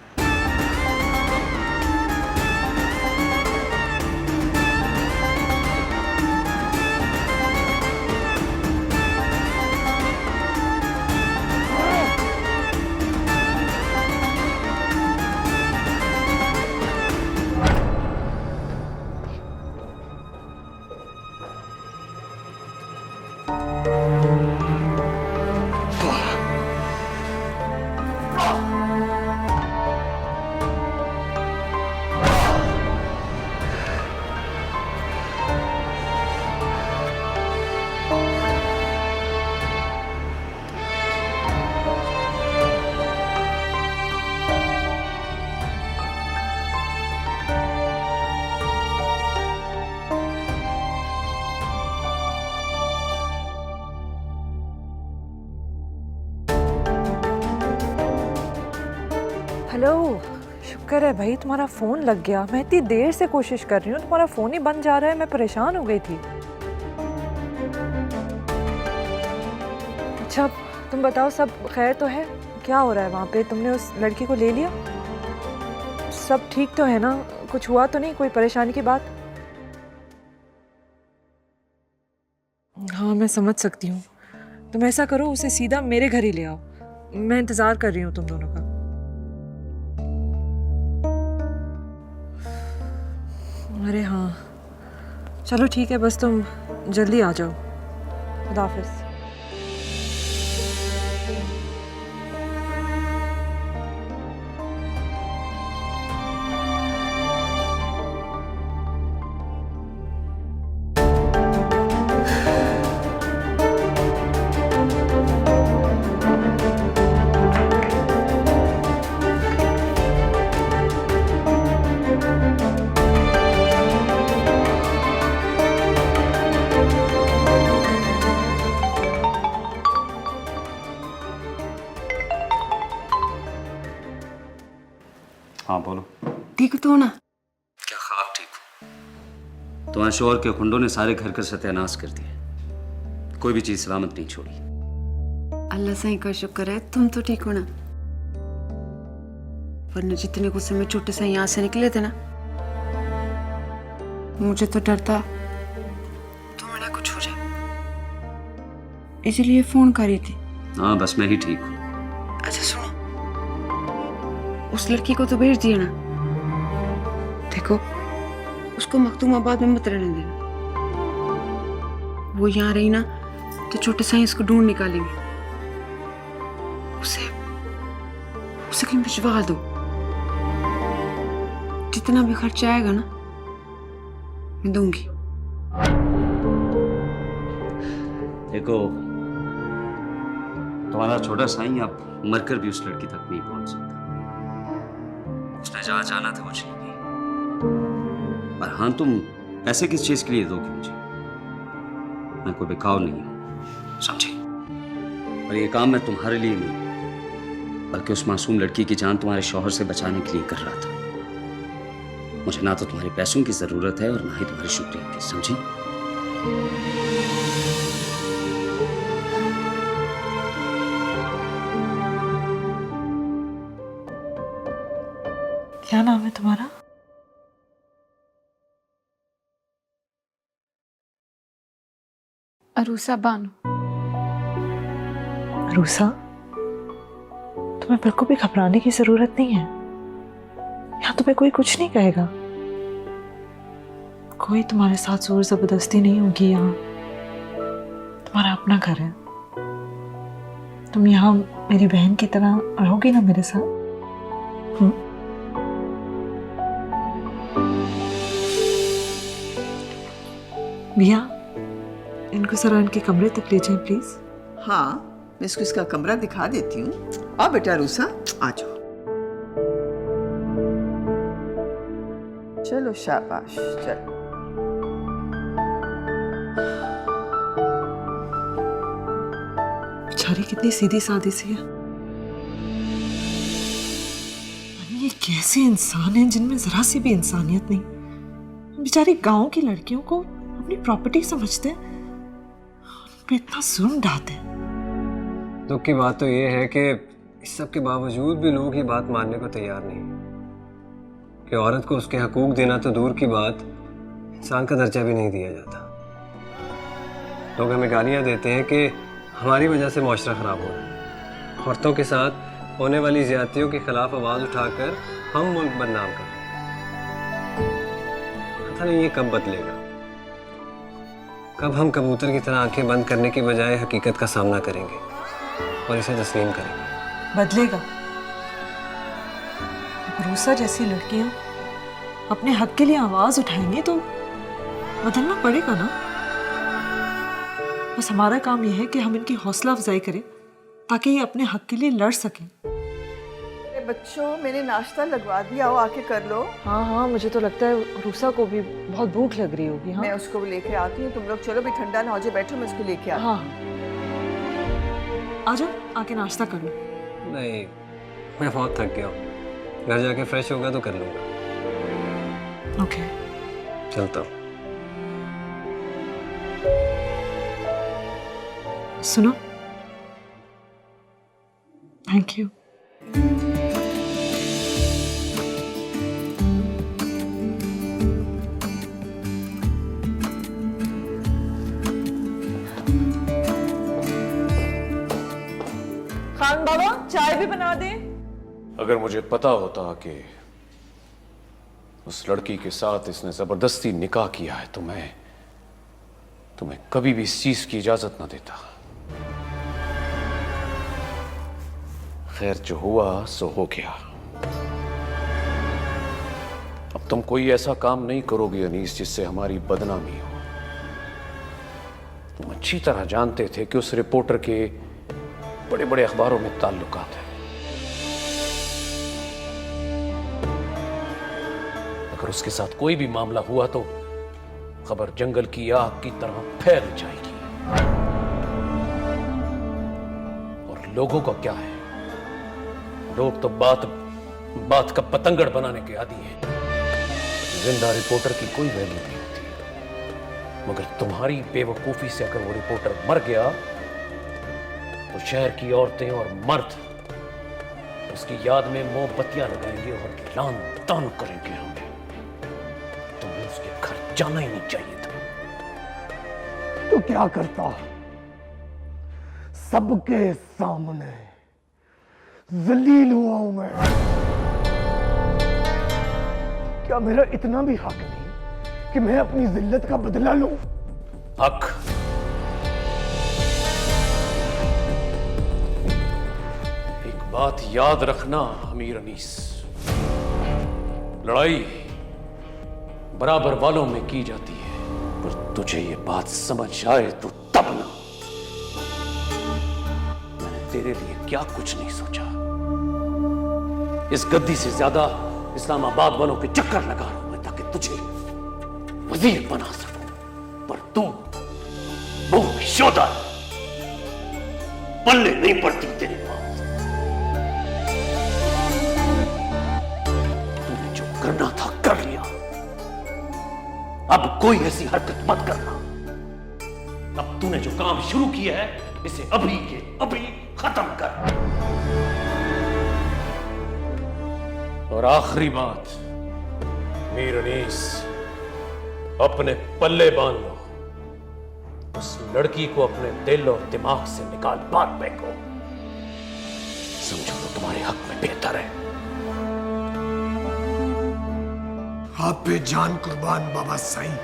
हेलो, शुक्र है भाई तुम्हारा फ़ोन लग गया। मैं इतनी देर से कोशिश कर रही हूँ, तुम्हारा फ़ोन ही बंद जा रहा है। मैं परेशान हो गई थी। अच्छा तुम बताओ, सब खैर तो है? क्या हो रहा है वहाँ पे? तुमने उस लड़की को ले लिया? सब ठीक तो है ना? कुछ हुआ तो नहीं? कोई परेशानी की बात? हाँ मैं समझ सकती हूँ। तुम ऐसा करो, उसे सीधा मेरे घर ही ले आओ। मैं इंतज़ार कर रही हूँ तुम दोनों का। अरे हाँ चलो ठीक है, बस तुम जल्दी आ जाओ। खुदा हाफिज़। हाँ बोलो। ठीक तो ना? क्या ख्वाब ठीक हो? तुम्हारे शोहर के खुंडों ने सारे घर का सत्यानाश कर दिया, कोई भी चीज सलामत नहीं छोड़ी। अल्लाह साईं का शुक्र है तुम तो ठीक हो ना, वरना जितने गुस्से में छोटे साईं यहाँ से निकले थे ना, मुझे तो डर था तुम्हारा कुछ हो जाए, इसलिए फोन करी थी। हाँ बस मैं ही ठीक हूँ। अच्छा सुनो, उस लड़की को तो भेज दिया ना? देखो उसको मखदूमाबाद में मत रहने देना, वो यहाँ रही ना तो छोटे साईं उसको ढूंढ निकालेंगे। उसे उसे कहीं भिजवा दो, जितना भी खर्चा आएगा ना मैं दूंगी। देखो तुम्हारा छोटा साईं अब मरकर भी उस लड़की तक नहीं पहुंच सकता। उसने जहां जाना था वो चली गई। और हाँ तुम पैसे किस चीज के लिए दोगे मुझे? मैं कोई बेकाव नहीं हूं, समझे? और ये काम मैं तुम्हारे लिए नहीं बल्कि उस मासूम लड़की की जान तुम्हारे शौहर से बचाने के लिए कर रहा था। मुझे ना तो तुम्हारे पैसों की जरूरत है और ना ही तुम्हारे शुक्रिया की, समझी? क्या नाम है तुम्हारा? अरूसा बानो। अरूसा, तुम्हें बिल्कुल भी घबराने की जरूरत नहीं है। यहाँ तुम्हें कोई कुछ नहीं कहेगा, कोई तुम्हारे साथ जोर जबरदस्ती नहीं होगी। यहाँ तुम्हारा अपना घर है, तुम यहाँ मेरी बहन की तरह रहोगी ना मेरे साथ? भैया इनको जरा इनके कमरे तक ले जाएं प्लीज। हाँ मैं इसको इसका कमरा दिखा देती हूँ। आओ बेटा रूसा, आ जाओ। चलो शाबाश, चलो। बेचारी कितनी सीधी सादी सी है। ये कैसे इंसान हैं जिनमें जरा सी भी इंसानियत नहीं। बेचारी गांव की लड़कियों को अपनी प्रॉपर्टी समझते हैं, उन पे इतना जुल्म ढाते हैं। दुख की बात तो ये है कि इस सब के बावजूद भी लोग ये बात मानने को तैयार नहीं कि औरत को उसके हकूक देना तो दूर की बात, इंसान का दर्जा भी नहीं दिया जाता। लोग हमें गालियां देते हैं कि हमारी वजह से मुआशरा खराब हो रहा है। औरतों के साथ होने वाली ज्यादतियों के खिलाफ आवाज उठाकर हम मुल्क बदनाम कर रहे हैं। पता नहीं ये कब बदलेगा, कब हम कबूतर की तरह आंखें बंद करने की बजाय हकीकत का सामना करेंगे और इसे तस्लीम करेंगे। बदलेगा। भरोसा जैसी लड़कियां अपने हक के लिए आवाज उठाएंगी तो बदलना पड़ेगा ना। बस हमारा काम यह है कि हम इनकी हौसला अफजाई करें ताकि ये अपने हक के लिए लड़ सकें। बच्चों मैंने नाश्ता लगवा दिया, आओ आके कर लो। हाँ हाँ मुझे तो लगता है रूसा को भी बहुत भूख लग रही होगी। हाँ मैं उसको लेके आती हूँ, तुम लोग चलो भी, ठंडा ना हो जाए, बैठो मैं उसको लेके आती हूँ। हाँ आ जाओ, आके नाश्ता कर लो। नहीं मैं बहुत थक गया हूँ, घर जाके फ्रेश होगा तो कर लूंगा। ओके चलता हूँ। सुनो, थैंक यू। खान बाबा चाय भी बना दे। अगर मुझे पता होता कि उस लड़की के साथ इसने जबरदस्ती निकाह किया है तो मैं तुम्हें कभी भी इस चीज की इजाजत ना देता। खैर, जो हुआ सो हो गया। अब तुम कोई ऐसा काम नहीं करोगे अनीस जिससे हमारी बदनामी हो। तुम अच्छी तरह जानते थे कि उस रिपोर्टर के बड़े बड़े अखबारों में ताल्लुकात हैं। अगर उसके साथ कोई भी मामला हुआ तो खबर जंगल की आग की तरह फैल जाएगी। और लोगों का क्या है? लोग तो बात का पतंगड़ बनाने के आदी हैं। जिंदा रिपोर्टर की कोई वैल्यू नहीं होती। मगर तुम्हारी बेवकूफी से अगर वो रिपोर्टर मर गया तो शहर की औरतें और मर्द उसकी याद में मोमबत्तियां लगाएंगे और लान तान करेंगे हमें। तुम्हें उसके घर जाना ही नहीं चाहिए था। तो क्या करता? सबके सामने जलील हुआ हूं मैं। क्या मेरा इतना भी हक नहीं कि मैं अपनी जिल्लत का बदला लूं? हक? एक बात याद रखना अमीर अनीस, लड़ाई बराबर वालों में की जाती है, पर तुझे ये बात समझ आए तो तब ना। मैंने तेरे लिए क्या कुछ नहीं सोचा। इस गद्दी से ज्यादा इस्लामाबाद वालों के चक्कर लगा रहा हूं मैं ताकि तुझे वजीर बना सकूं, पर तू बहुत शोधा, पल्ले नहीं पड़ती तेरी बात। तूने जो करना था कर लिया। अब कोई ऐसी हरकत मत करना। अब तूने जो काम शुरू किया है इसे अभी के अभी खत्म कर। और आखिरी बात, मीर अनीस, अपने पल्ले बांध लो। उस लड़की को अपने दिल और दिमाग से निकाल बाहर फेंको। समझो तो तुम्हारे हक में बेहतर है। आप पे जान कुर्बान बाबा साईं,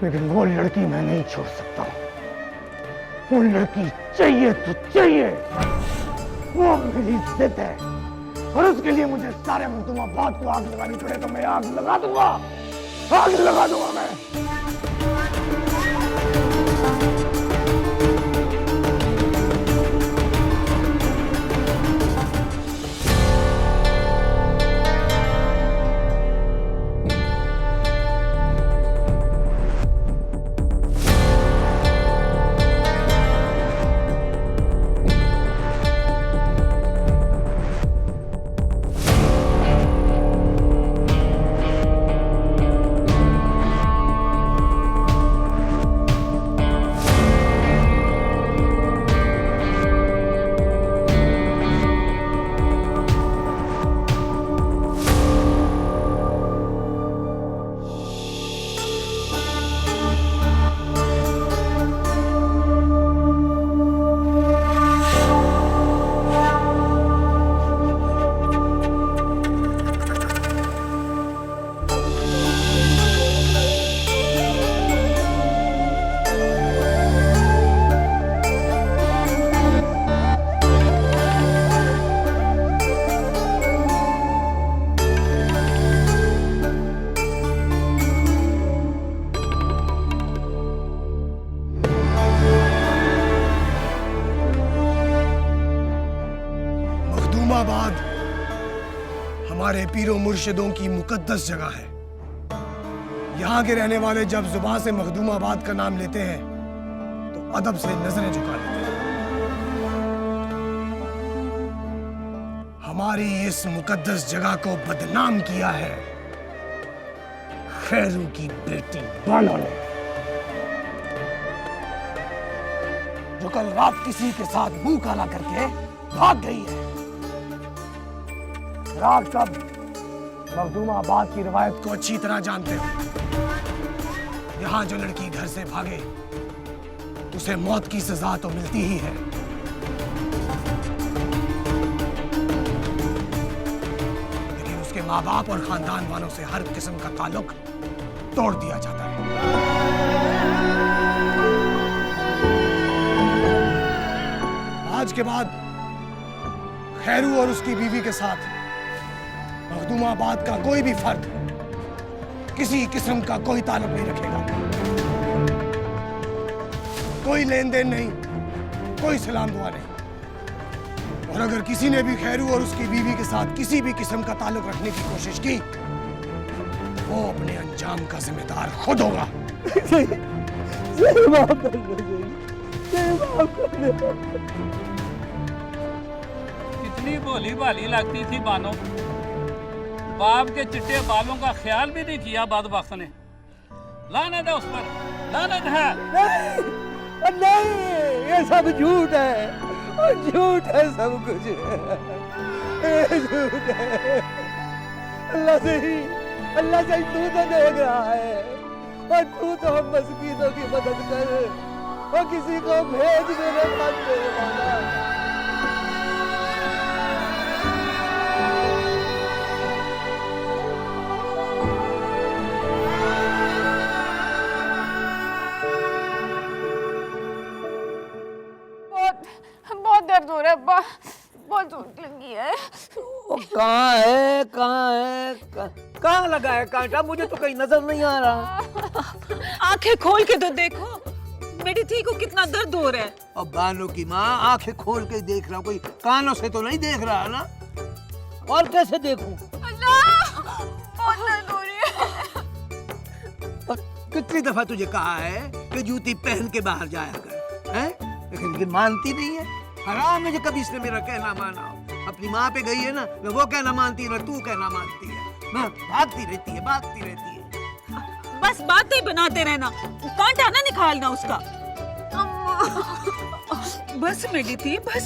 लेकिन वो लड़की मैं नहीं छोड़ सकता। वो लड़की चाहिए तो चाहिए, वो मेरी जिद है। और उसके लिए मुझे सारे मखदूमाबाद को आग लगानी पड़े तो मैं आग लगा दूंगा, आग लगा दूंगा मैं। मखदूमाबाद हमारे पीरों मुर्शिदों की मुकद्दस जगह है। यहाँ के रहने वाले जब जुबान से मखदूमाबाद का नाम लेते हैं तो अदब से नजरें झुका लेते हैं। हमारी इस मुकद्दस जगह को बदनाम किया है खैरू की बेटी बानो ने, जो कल रात किसी के साथ मुंह काला करके भाग गई है। आप सब मखदूमाबाद की रिवायत को अच्छी तरह जानते हो। यहाँ जो लड़की घर से भागे उसे मौत की सजा तो मिलती ही है, लेकिन उसके माँ बाप और खानदान वालों से हर किस्म का ताल्लुक तोड़ दिया जाता है। आज के बाद खैरू और उसकी बीवी के साथ मखदूमाबाद का कोई भी फर्द किसी किस्म का कोई ताल्लुक नहीं रखेगा। कोई लेन देन नहीं, कोई सलाम दुआ नहीं। और अगर किसी ने भी खैरू और उसकी बीवी के साथ किसी भी किस्म का ताल्लुक रखने की कोशिश की, वो अपने अंजाम का जिम्मेदार खुद होगा। कितनी भोली भाली लगती थी बानो, बाप के चिट्टे बालों का ख्याल भी नहीं किया बदबख्त ने। लानत है उस पर, लानत है। नहीं, ये सब झूठ है, झूठ है सब कुछ, झूठ है। अल्लाह से तू तो देख रहा है, और तू तो हम मस्कीनों की मदद कर और किसी को भेज मेरे पास दे। बहुत दर्द हो रहा है अब्बा, बहुत चोट लगी है। कहाँ है, कहाँ लगा है कांटा? मुझे तो कहीं नजर नहीं आ रहा। आंखें खोल के तो देखो, मेरी थी को कितना दर्द हो रहा है। अब बानो की माँ, आंखें खोल के देख रहा हूँ, कोई कानों से तो नहीं देख रहा ना? और कैसे देखूं? बहुत दर्द हो रही है। कितनी दफा तुझे कहा है कि जूती पहन के बाहर जाया कर, हैं? लेकिन मानती नहीं है। हराम है जो कभी इसने मेरा कहना माना हो। अपनी माँ पे गई है ना, न वो कहना मानती है न तू कहना मानती है, ना भागती रहती है। बस बातें बनाते रहना, कांटा ना निकालना उसका। बस मेरी थी, बस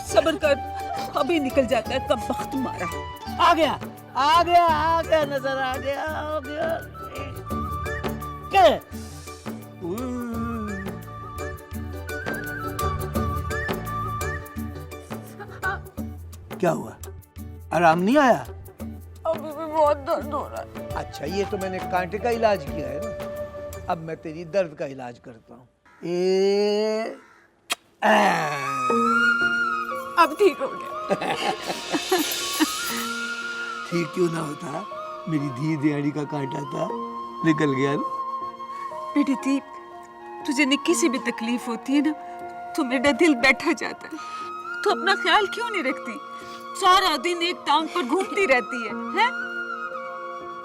सब्र कर, अभी निकल जाता है। कब वक्त मारा आ गया नजर आ गया क्या? क्या हुआ? आराम नहीं आया? अभी भी बहुत दर्द हो रहा है। अच्छा, ये तो मैंने कांटे का इलाज किया है ना, अब मैं तेरी दर्द का इलाज करता हूँ। अब ठीक हो गया। ठीक क्यों ना होता, मेरी धी दिहाड़ी का कांटा था, निकल गया ना। बेटी थी, तुझे निक्की सी भी तकलीफ होती है ना तो मेरा दिल बैठा जाता है। तू अपना ख्याल क्यों नहीं रखती? सारा दिन एक टांग पर घूमती रहती है?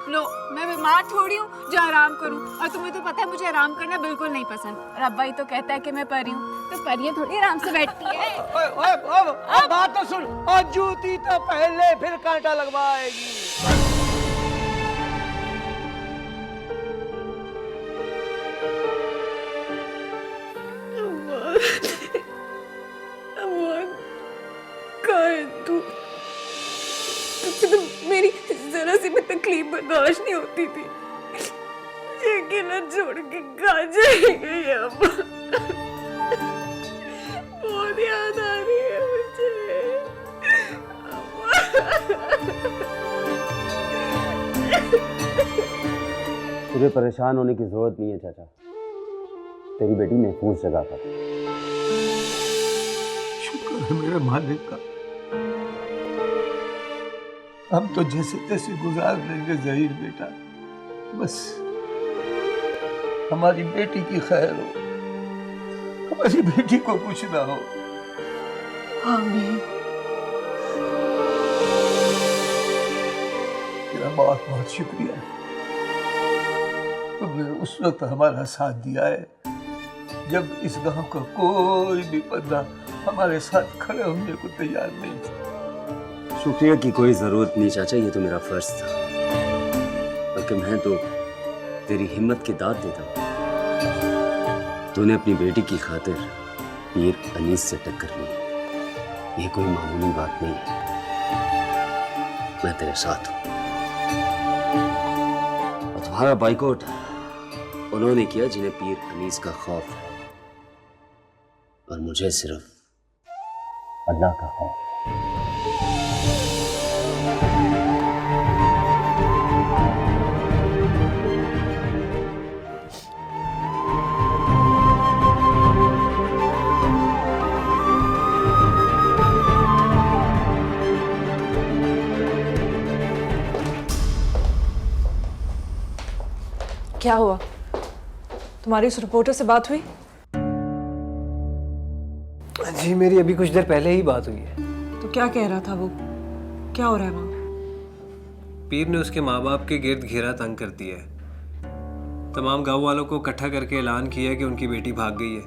लो, मैं बीमार थोड़ी हूँ जो आराम करूँ, और तुम्हें तो पता है मुझे आराम करना बिल्कुल नहीं पसंद। और अब्बा ही तो कहता है कि मैं परी हूँ, तो परियां थोड़ी आराम से बैठती है। अब बात तो सुन, और जूती तो पहले फिर कांटा लगवाएगी। तुझे तो मेरी जरा सी भी तकलीफ बर्दाश्त नहीं होती थी। मुझे अकेला छोड़ के कहाँ जाएगी अब? बहुत याद आ रही है मुझे। तुझे परेशान होने की जरूरत नहीं है चाचा, तेरी बेटी महफूज जगह पर। शुक्र है मेरे मालिक का, हम तो जैसे तैसे गुजार लेंगे जहीर बेटा, बस हमारी बेटी की खैर हो, हमारी बेटी को कुछ ना हो। आमीन। तेरा बहुत बहुत शुक्रिया, तुमने उस वक्त हमारा साथ दिया है जब इस गांव का कोई भी बंदा हमारे साथ खड़े होने को तैयार नहीं था। शुक्रिया की कोई जरूरत नहीं चाचा, ये तो मेरा फर्ज था। बल्कि मैं तो तेरी हिम्मत की दाद देता हूँ। तूने अपनी बेटी की खातिर पीर अनीस से टक्कर ली, ये कोई मामूली बात नहीं है। मैं तेरे साथ हूँ। और तुम्हारा बाइकआउट उन्होंने किया जिन्हें पीर अनीस का खौफ है, और मुझे सिर्फ अल्लाह का खौफ। क्या हुआ? तुम्हारी उस रिपोर्टर से बात हुई? जी मेरी अभी कुछ देर पहले ही बात हुई है। तो क्या कह रहा था वो? क्या हो रहा है वहाँ? पीर ने उसके माँ बाप के गिर्द घेरा तंग कर दिया है। तमाम गांव वालों को इकट्ठा करके ऐलान किया कि उनकी बेटी भाग गई है,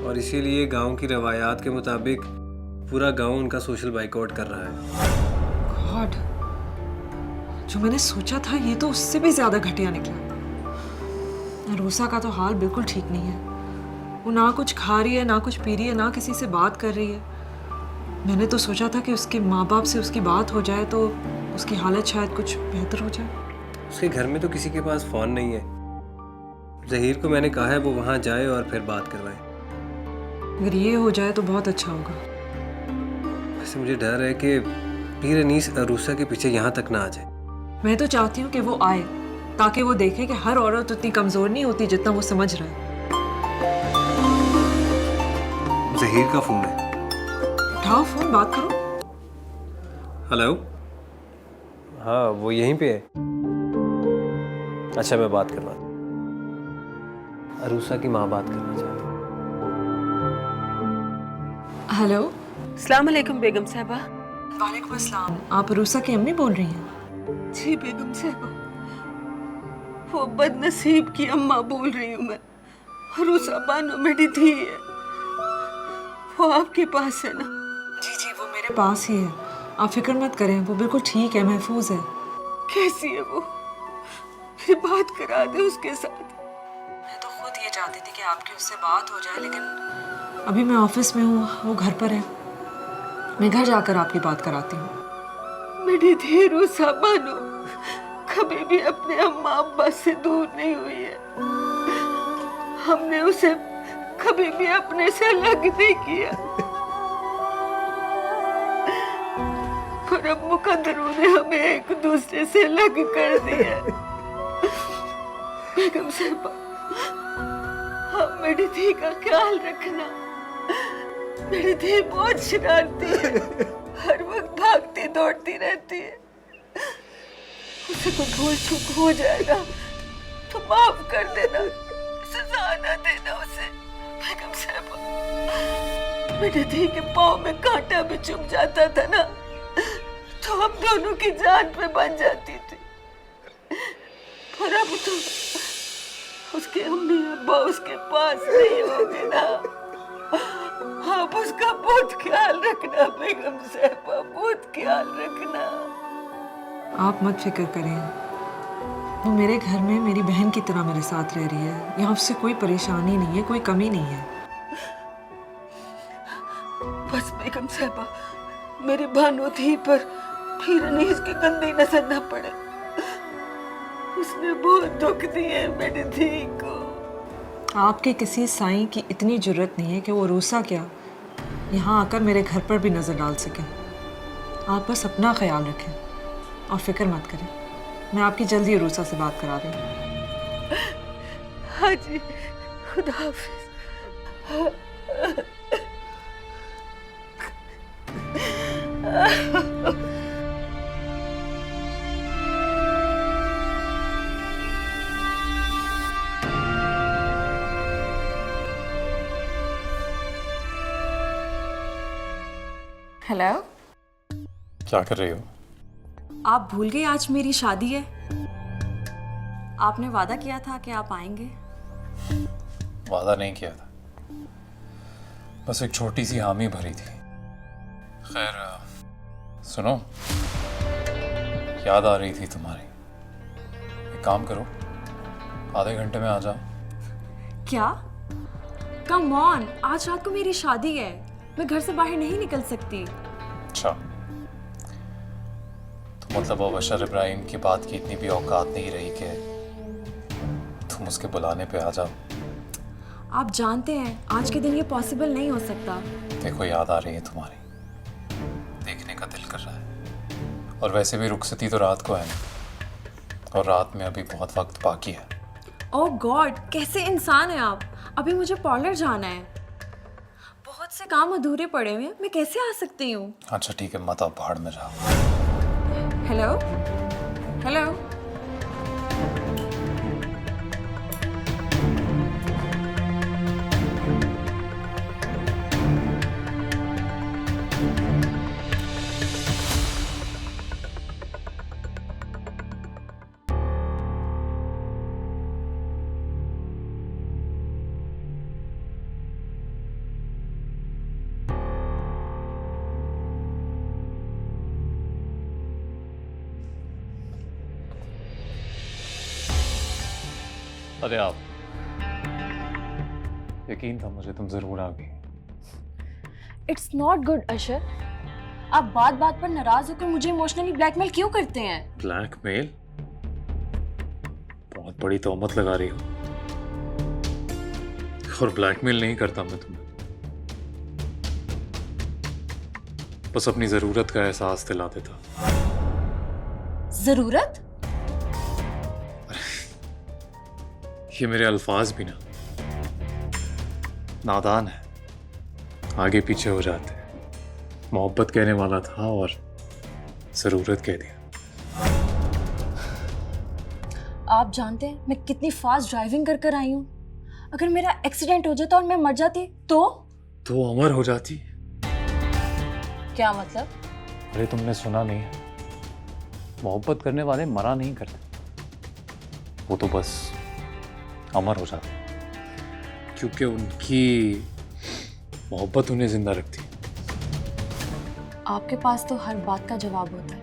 और इसीलिए गांव की रवायात के मुताबिक पूरा गांव उनका सोशल बाइकआउट कर रहा है। गॉड, जो मैंने सोचा था ये तो उससे भी ज्यादा घटिया निकला। रोसा का तो हाल बिल्कुल ठीक नहीं है। वो ना कुछ खा रही है, ना कुछ पी रही है, ना किसी से बात कर रही है। मैंने तो सोचा था कि उसके माँ बाप से उसकी बात हो जाए तो उसकी हालत शायद कुछ बेहतर हो जाए। उसके घर में तो किसी के पास फोन नहीं है। जहीर को मैंने कहा है वो वहां जाए और फिर बात करवाए। अगर ये हो जाए तो बहुत अच्छा होगा। वैसे मुझे डर है कि पीर अनीस अरूसा के पीछे यहाँ तक ना आ जाए। मैं तो चाहती हूँ कि वो आए ताकि वो देखे कि हर औरत उतनी कमजोर नहीं होती जितना वो समझ रहा है। जहीर का फोन है। उठाओ फोन, बात करो। हेलो, हाँ वो यहीं पे है। अच्छा मैं बात करवा दूँ। अरूसा की माँ बात करना चाहती है। हेलो, अस्सलाम वालेकुम बेगम साहबा। वालेकुम अस्सलाम। आप अरूसा की अम्मी बोल रही हैं? जी बेगम साहबा, वो बदनसीब की अम्मा बोल रही हूँ मैं। अरूसा बानो मेरी धी है, वो आपके पास है ना? जी जी, वो मेरे पास ही है। आप फिक्र मत करें, वो बिल्कुल ठीक है, महफूज है। कैसी है वो? मेरी बात करा दे उसके साथ। मैं तो खुद ये चाहती थी कि आपकी उससे बात हो जाए, लेकिन अभी मैं ऑफिस में हूँ, वो घर पर है। मैं घर जाकर आपकी बात कराती हूँ। मेरी धी रूसा बानो कभी भी अपने अम्मा अब्बा से दूर नहीं हुई है। हमने उसे कभी भी अपने से अलग नहीं किया, पर अब मुकद्दरों ने हमें एक दूसरे से अलग कर दिया। बेगम साहबा, आप मेरी धी का ख्याल रखना। मेरी धी बहुत शरारती है, हर वक्त भागती दौड़ती रहती है। उसे कोई भूल चूक हो जाएगा तो माफ कर देना, सजा न देना उसे। बेगम साहबा, मेरी धी के पाँव में कांटा भी चुभ जाता था ना, तो हम दोनों की जान पे बन जाती थी। पर अब तो उसके अम्मी अब्बा उसके पास नहीं होंगे ना। आप उसका बहुत ख्याल रखना बेगम साहबा, बहुत ख्याल रखना। आप मत फिक्र करें, वो मेरे घर में मेरी बहन की तरह मेरे साथ रह रही है। यहाँ उससे कोई परेशानी नहीं है, कोई कमी नहीं है। बस बेगम साहबा, मेरी भानु थी पर फिर नहीं इसकी गंदी नजर न पड़े। उसने बहुत दुख दिए मेरी धी को। आपके किसी साईं की इतनी जुर्रत नहीं है कि वो रूसा क्या यहाँ आकर मेरे घर पर भी नजर डाल सके। आप बस अपना ख्याल रखें और फिक्र मत करें। मैं आपकी जल्दी रूसा से बात करा रही हूँ। हाँ जी, खुदा हाफिज। हेलो, क्या कर रही हो? आप भूल गए आज मेरी शादी है। आपने वादा किया था कि आप आएंगे। वादा नहीं किया था, बस एक छोटी सी हामी भरी थी। खैर सुनो, याद आ रही थी तुम्हारी। एक काम करो, आधे घंटे में आ जाओ। क्या? कम ऑन, आज रात को मेरी शादी है, मैं घर से बाहर नहीं निकल सकती। अच्छा, तो मतलब वो बशर इब्राहिम की बात की इतनी भी औकात नहीं रही कि तुम उसके बुलाने पे आ जाओ। आप जानते हैं आज के दिन ये पॉसिबल नहीं हो सकता। देखो, याद आ रही है तुम्हारी, देखने का दिल कर रहा है। और वैसे भी रुखसती तो रात को है ना, और रात में अभी बहुत वक्त बाकी है। ओह गॉड, कैसे इंसान हैं आप। अभी मुझे पार्लर जाना है, बहुत से काम अधूरे पड़े हुए हैं, मैं कैसे आ सकती हूँ? अच्छा ठीक है, मत आप भाड़ में जाओ। हेलो हेलो, अरे आप, यकीन था मुझे तुम जरूर आ गई। इट्स नॉट गुड अशर, आप बात बात पर नाराज होकर मुझे इमोशनली ब्लैकमेल क्यों करते हैं? ब्लैकमेल? बहुत बड़ी तोहमत लगा रही हो। और ब्लैकमेल नहीं करता मैं तुम्हें, बस अपनी जरूरत का एहसास दिला देता। जरूरत? ये मेरे अल्फाज भी ना नादान है, आगे पीछे हो जाते हैं। मोहब्बत कहने वाला था और जरूरत कह दिया। आप जानते हैं मैं कितनी फास्ट ड्राइविंग कर कर आई हूँ। अगर मेरा एक्सीडेंट हो जाता और मैं मर जाती तो अमर हो जाती। क्या मतलब? अरे तुमने सुना नहीं है, मोहब्बत करने वाले मरा नहीं करते, वो तो बस अमर हो जाते, क्योंकि उनकी मोहब्बत उन्हें जिंदा रखती। आपके पास तो हर बात का जवाब होता है।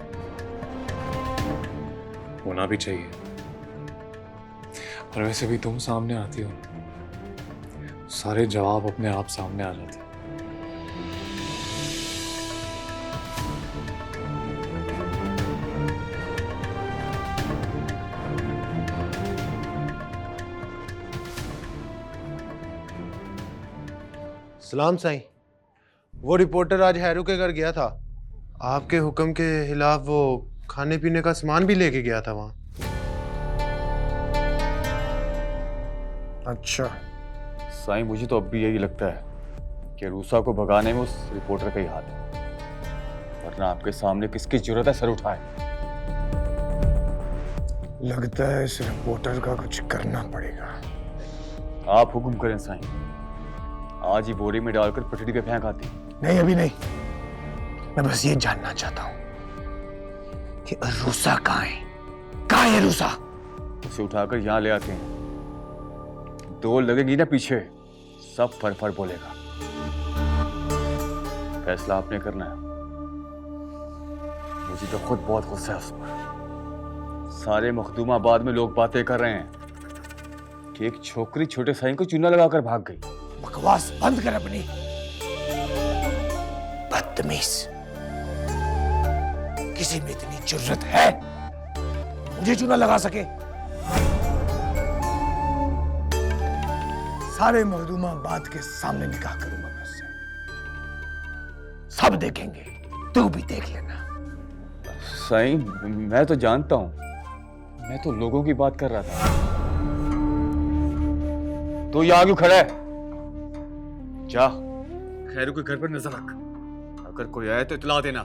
होना भी चाहिए, और वैसे भी तुम सामने आती हो, सारे जवाब अपने आप सामने आ जाते। सलाम साईं, वो रिपोर्टर आज हैरू के घर गया था। आपके हुक्म के खिलाफ वो खाने पीने का सामान भी लेके गया था वहाँ। अच्छा साईं, मुझे तो अब भी यही लगता है कि रूसा को भगाने में उस रिपोर्टर का ही हाथ है, वरना आपके सामने किसकी जरूरत है सर उठाए। लगता है इस रिपोर्टर का कुछ करना पड़ेगा। आप हुक्म करें साईं, आज ही बोरी में डालकर पटड़ी पे फेंक आती। नहीं, अभी नहीं। मैं बस ये जानना चाहता हूँ कि रूसा कहाँ है? कहाँ है रूसा? उसे उठाकर यहाँ ले आते हैं, दो लगेगी ना पीछे, सब फर फर बोलेगा। फैसला आपने करना है। मुझे तो खुद बहुत गुस्सा है उस पर। सारे मखदूमाबाद में लोग बातें कर रहे हैं कि एक छोकरी छोटे साईं को चूना लगाकर भाग गई। बकवास बंद कर अपनी, बदतमीज। किसी में इतनी जुर्रत है मुझे चूना लगा सके? सारे मखदूमाबाद के सामने निकाह करूंगा मैं उससे, सब देखेंगे, तू भी देख लेना। साईं, मैं तो जानता हूं, मैं तो लोगों की बात कर रहा था। तो यहाँ क्यों खड़ा है? जा खैरू के घर पर नजर रख, अगर कोई आए तो इतला देना।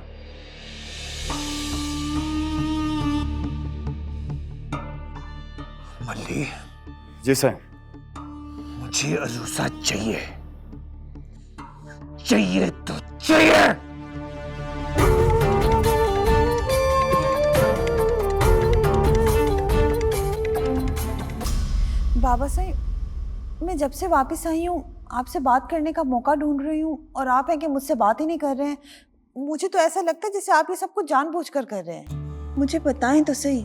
मल्ली जी साईं। मुझे अरूसा चाहिए, चाहिए तो चाहिए। बाबा साईं, मैं जब से वापस आई हूँ आपसे बात करने का मौका ढूंढ रही हूँ और आप हैं कि मुझसे बात ही नहीं कर रहे हैं। मुझे तो ऐसा लगता है जैसे आप ये सब कुछ जानबूझकर कर रहे हैं। मुझे बताएं तो सही,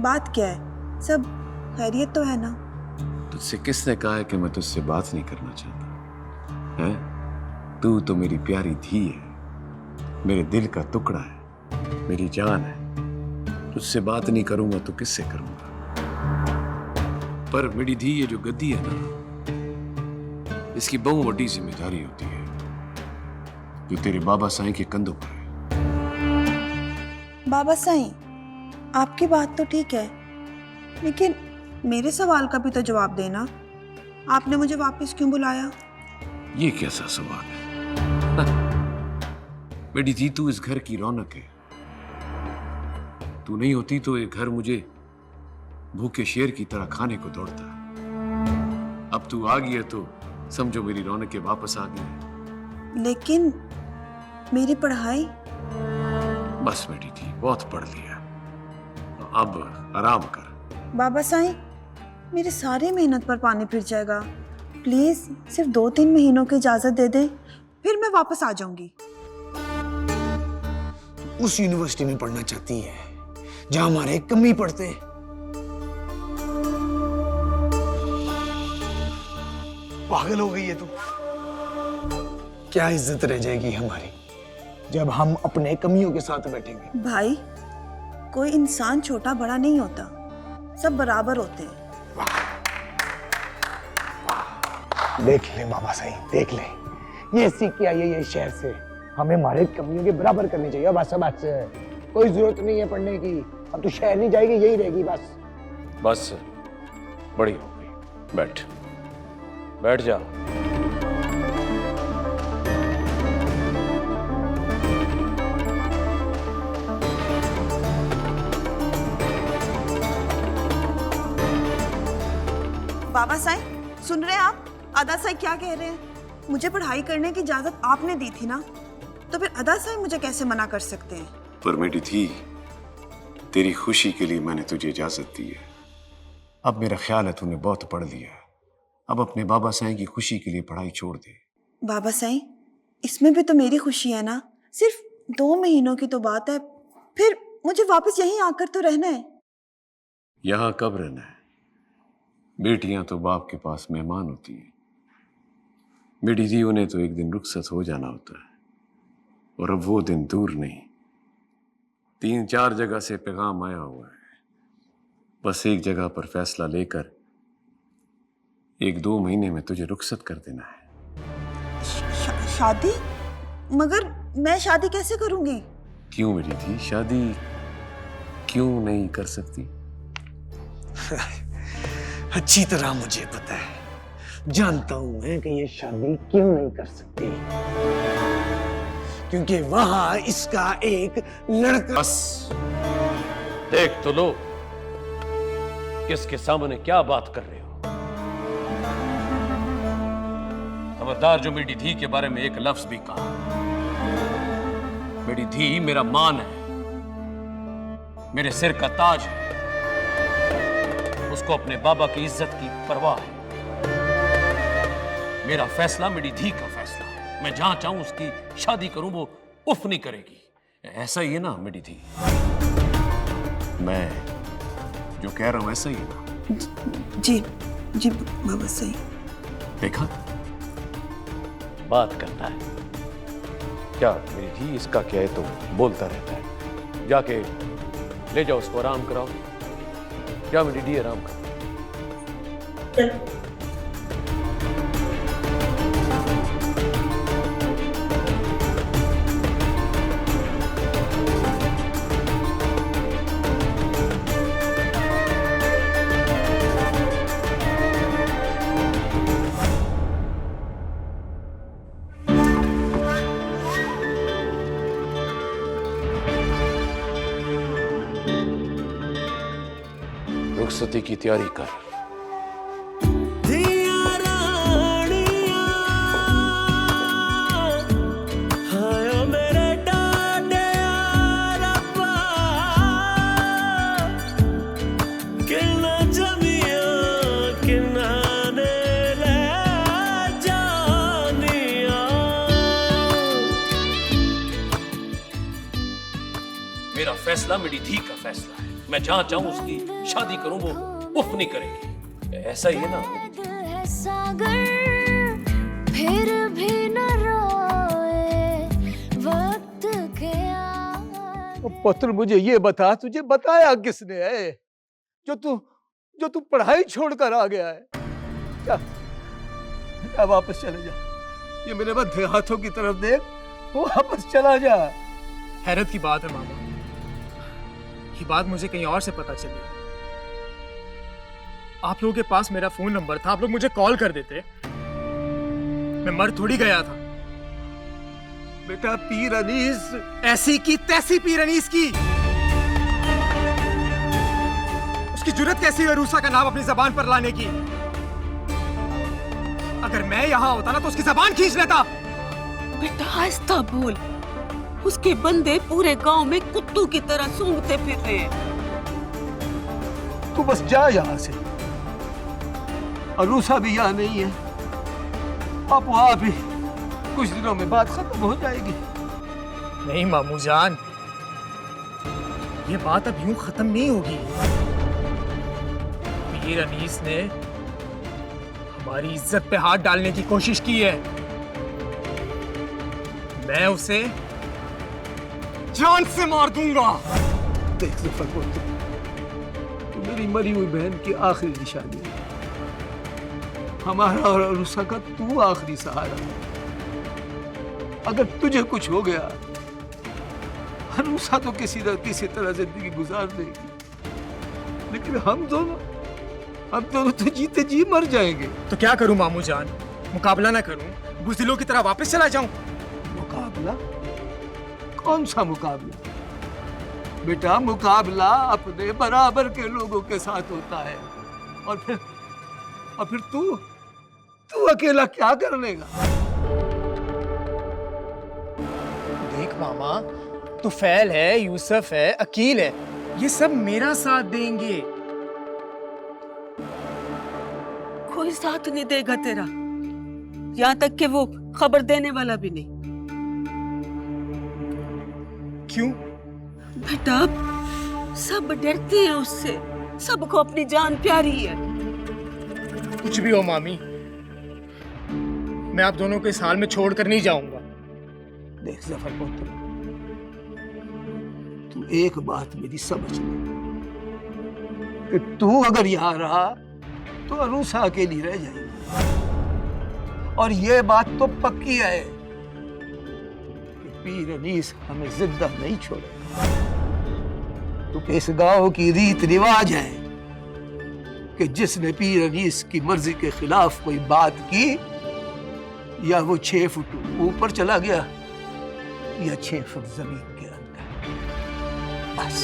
बात क्या है? सब खैरियत तो है ना? तुझसे किसने कहा है कि मैं तुझसे बात नहीं करना चाहता है? तू तो मेरी प्यारी धी है, मेरे दिल का टुकड़ा है, मेरी जान है। तुझसे बात नहीं करूंगा तो किससे करूंगा? पर मेरी धी, ये जो गद्दी है ना, इसकी बहुत बड़ी जिम्मेदारी होती है जो तेरे बाबा साईं के कंधों पर है। बाबा साईं, आपकी बात तो ठीक है, लेकिन मेरे सवाल का भी तो जवाब देना। आपने मुझे वापस क्यों बुलाया? ये कैसा सवाल है? बेटी जी, तू इस घर की रौनक है। तू नहीं होती तो ये घर मुझे भूखे शेर की तरह खाने को दौड़ता। अब तू आ गई है तो समझो मेरी रौनकें वापस आ गई। लेकिन मेरी पढ़ाई? बस बेटी जी, बहुत पढ़ लिया, अब आराम कर। बाबा साईं, मेरे सारी मेहनत पर पानी फिर जाएगा। प्लीज सिर्फ 2-3 महीनों की इजाजत दे दें, फिर मैं वापस आ जाऊंगी। उस यूनिवर्सिटी में पढ़ना चाहती है जहां हमारे कमी पढ़ते हैं। पागल हो गई है तू? क्या इज्जत रह जाएगी हमारी जब हम अपने कमियों के साथ बैठेंगे? भाई, कोई इंसान छोटा बड़ा नहीं होता, सब बराबर होते हैं। देख ले बाबा साईं, देख ले, ये सीख के आई है ये शहर से। हमें हमारे कमियों के बराबर करनी चाहिए। बस बस, कोई जरूरत नहीं है पढ़ने की। अब तू शहर नहीं जाएगी, यही रहेगी बस। बस बड़ी हो गई, बैठ बैठ जा। बाबा साईं, सुन रहे हैं आप? अदा साईं क्या कह रहे हैं? मुझे पढ़ाई करने की इजाजत आपने दी थी ना, तो फिर अदा साईं मुझे कैसे मना कर सकते हैं? पर मेरी थी, तेरी खुशी के लिए मैंने तुझे इजाजत दी है। अब मेरा ख्याल है तूने बहुत पढ़ लिया है, अब अपने बाबा साईं की खुशी के लिए पढ़ाई छोड़ दे। बाबा साईं, इसमें भी तो मेरी खुशी है ना। सिर्फ 2 महीनों की तो बात है, फिर मुझे वापस यहीं आकर तो रहना है। यहां कब रहना है? बेटियां तो बाप के पास मेहमान होती है। बेटी जी, उन्हें तो एक दिन रुखसत हो जाना होता है, और अब वो दिन दूर नहीं। 3-4 जगह से पैगाम आया हुआ है, बस एक जगह पर फैसला लेकर 1-2 महीने में तुझे रुखसत कर देना है। शादी? मगर मैं शादी कैसे करूंगी? क्यों मेरी थी, शादी क्यों नहीं कर सकती? अच्छी तरह मुझे पता है, जानता हूं मैं कि ये शादी क्यों नहीं कर सकती, क्योंकि वहां इसका एक लड़का। बस देख तो लो किसके सामने क्या बात कर रहे हो। खबरदार जो मेरी धी के बारे में एक लफ्ज भी कहा। मेरी धी मेरा मान है, मेरे सिर का ताज है, उसको अपने बाबा की इज्जत की परवाह है। मेरा फैसला मेरी धी का फैसला है, मैं जहां चाहूं उसकी शादी करूं, वो उफ नहीं करेगी। ऐसा ही है ना मेरी धी? मैं जो कह रहा हूं ऐसा ही है ना? जी जी बाबा सही। देखा, बात करता है क्या मेरी धी, इसका क्या है तो बोलता रहता है। जाके ले जाओ उसको, आराम कराओ। क्या मेरी धी, आराम करो। रुखसती की तैयारी कर। फैसला मेरी धी का फैसला है। मैं जहां चाहूं उसकी शादी करूं, वो उफ नहीं करेगी। ऐसा ही है ना मेरी धी। सागर फिर भी न रोए वक्त के पुत्र मुझे ये बता, तुझे बताया किसने है जो तू पढ़ाई छोड़कर आ गया है? जा वापस चले जा, ये मेरे बंधे हाथों की तरफ देख, वापस चला जा। हैरत की बात है मामा, ये बात मुझे कहीं और से पता चली। आप लोगों के पास मेरा फोन नंबर था, आप लोग मुझे कॉल कर देते, मैं मर थोड़ी गया था। बेटा पीर अनीस, ऐसी की तैसी पीर अनीस की, उसकी जुर्रत कैसी है रूसा का नाम अपनी जबान पर लाने की? अगर मैं यहां होता ना तो उसकी जबान खींच लेता। बेटा आहिस्ता बोल, उसके बंदे पूरे गांव में कुत्तों की तरह सूंघते फिर रहे हैं। तू बस जा यहां से, अरूसा भी यहाँ नहीं है, आप वहां भी कुछ दिनों में बात खत्म हो जाएगी। नहीं मामू जान, ये बात अब यूं खत्म नहीं होगी। पीर अनीस ने हमारी इज्जत पे हाथ डालने की कोशिश की है, मैं उसे जान से मार दूंगा। देख ज़फ़र पुत्र, तू मेरी मरी हुई बहन की आखिरी निशानी है, हमारा और अरूसा का तू आखिरी सहारा। अगर तुझे कुछ हो गया, अरूसा तो किसी न किसी तरह जिंदगी गुजार देगी, लेकिन हम दोनों तो जीते जी मर जाएंगे। तो क्या करूं मामू जान, मुकाबला ना करूं, बुज़दिलों की तरह वापस चला जाऊं? मुकाबला? कौन सा मुकाबला? बेटा मुकाबला अपने बराबर के लोगों के साथ होता है, और फिर तू अकेला क्या कर लेगा? देख मामा, तुफैल है, यूसुफ है, अकील है, ये सब मेरा साथ देंगे। कोई साथ नहीं देगा तेरा, यहाँ तक कि वो खबर देने वाला भी नहीं। क्यों? बेटा सब डरते हैं उससे, सबको अपनी जान प्यारी है। कुछ भी हो मामी, मैं आप दोनों को इस हाल में छोड़कर नहीं जाऊंगा। देख ज़फ़र पुत्र, तू एक बात मेरी समझ ले, कि तू अगर यहाँ रहा तो अरूसा अकेली रह जाएगी, और ये बात तो पक्की है कि पीर अनीस हमें जिंदा नहीं छोड़ेगा, क्योंकि इस गांव की रीत रिवाज है कि जिसने पीर अनीस की मर्जी के खिलाफ कोई बात की, या वो 6 फुट ऊपर चला गया या 6 फुट जमीन के अंदर, बस।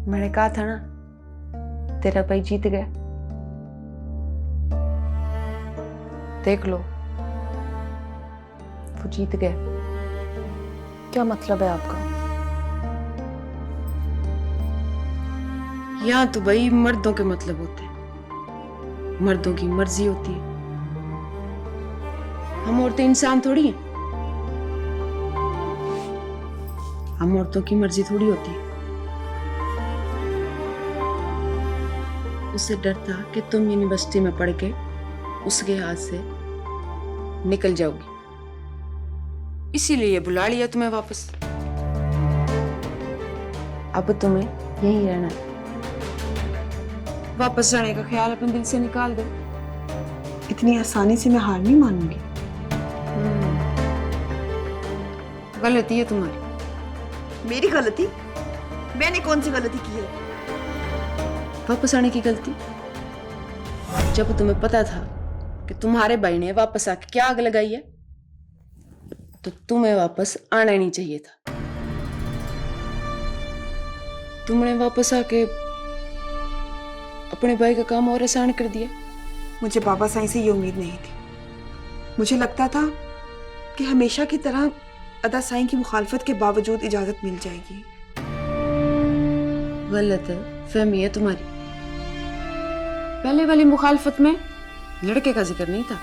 मैंने कहा था ना, तेरा भाई जीत गया। देख लो, वो जीत गया। क्या मतलब है आपका? यहाँ तो भाई मर्दों के मतलब होते हैं, मर्दों की मर्जी होती है। हम औरतें इंसान थोड़ी हैं, हम औरतों की मर्जी थोड़ी होती है। उससे डर था कि तुम यूनिवर्सिटी में पढ़ के उसके हाथ से निकल जाओगी, इसीलिए बुला लिया तुम्हें वापस। अब तुम्हें यहीं रहना है। वापस जाने का ख्याल अपने दिल से निकाल दो। इतनी आसानी से मैं हार नहीं मानूंगी। गलती है तुम्हारी। मेरी गलती? मैंने कौन सी गलती की है? वापस आने की गलती? जब तुम्हें पता था कि तुम्हारे भाई ने वापस आके क्या आग लगाई है, तो तुम्हें वापस आना ही नहीं चाहिए था। तुमने वापस आके अपने भाई का काम और आसान कर दिया। मुझे बाबा साईं से ये उम्मीद नहीं थी। मुझे लगता था कि हमेशा की तरह अदा साईं की मुखालफत के बावजूद इजाजत मिल जाएगी। गलत है फहमी है तुम्हारी। पहले वाली मुखालफत में लड़के का जिक्र नहीं था।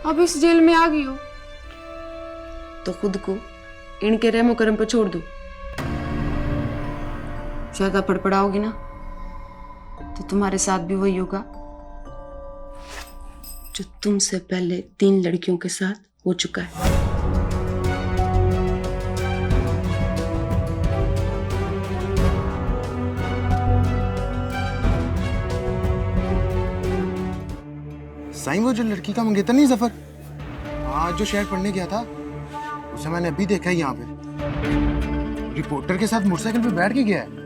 अब इस जेल में आ गई हो तो खुद को इनके रहमो करम पर छोड़ दो। ज्यादा पड़पड़ाओगी ना तो तुम्हारे साथ भी वही होगा जो तुमसे पहले 3 लड़कियों के साथ हो चुका है। साईं वो जो लड़की का मंगेतर नहीं जफर, आज जो शहर पढ़ने गया था उसे मैंने अभी देखा है यहाँ पे। रिपोर्टर के साथ मोटरसाइकिल पे बैठ के गया है।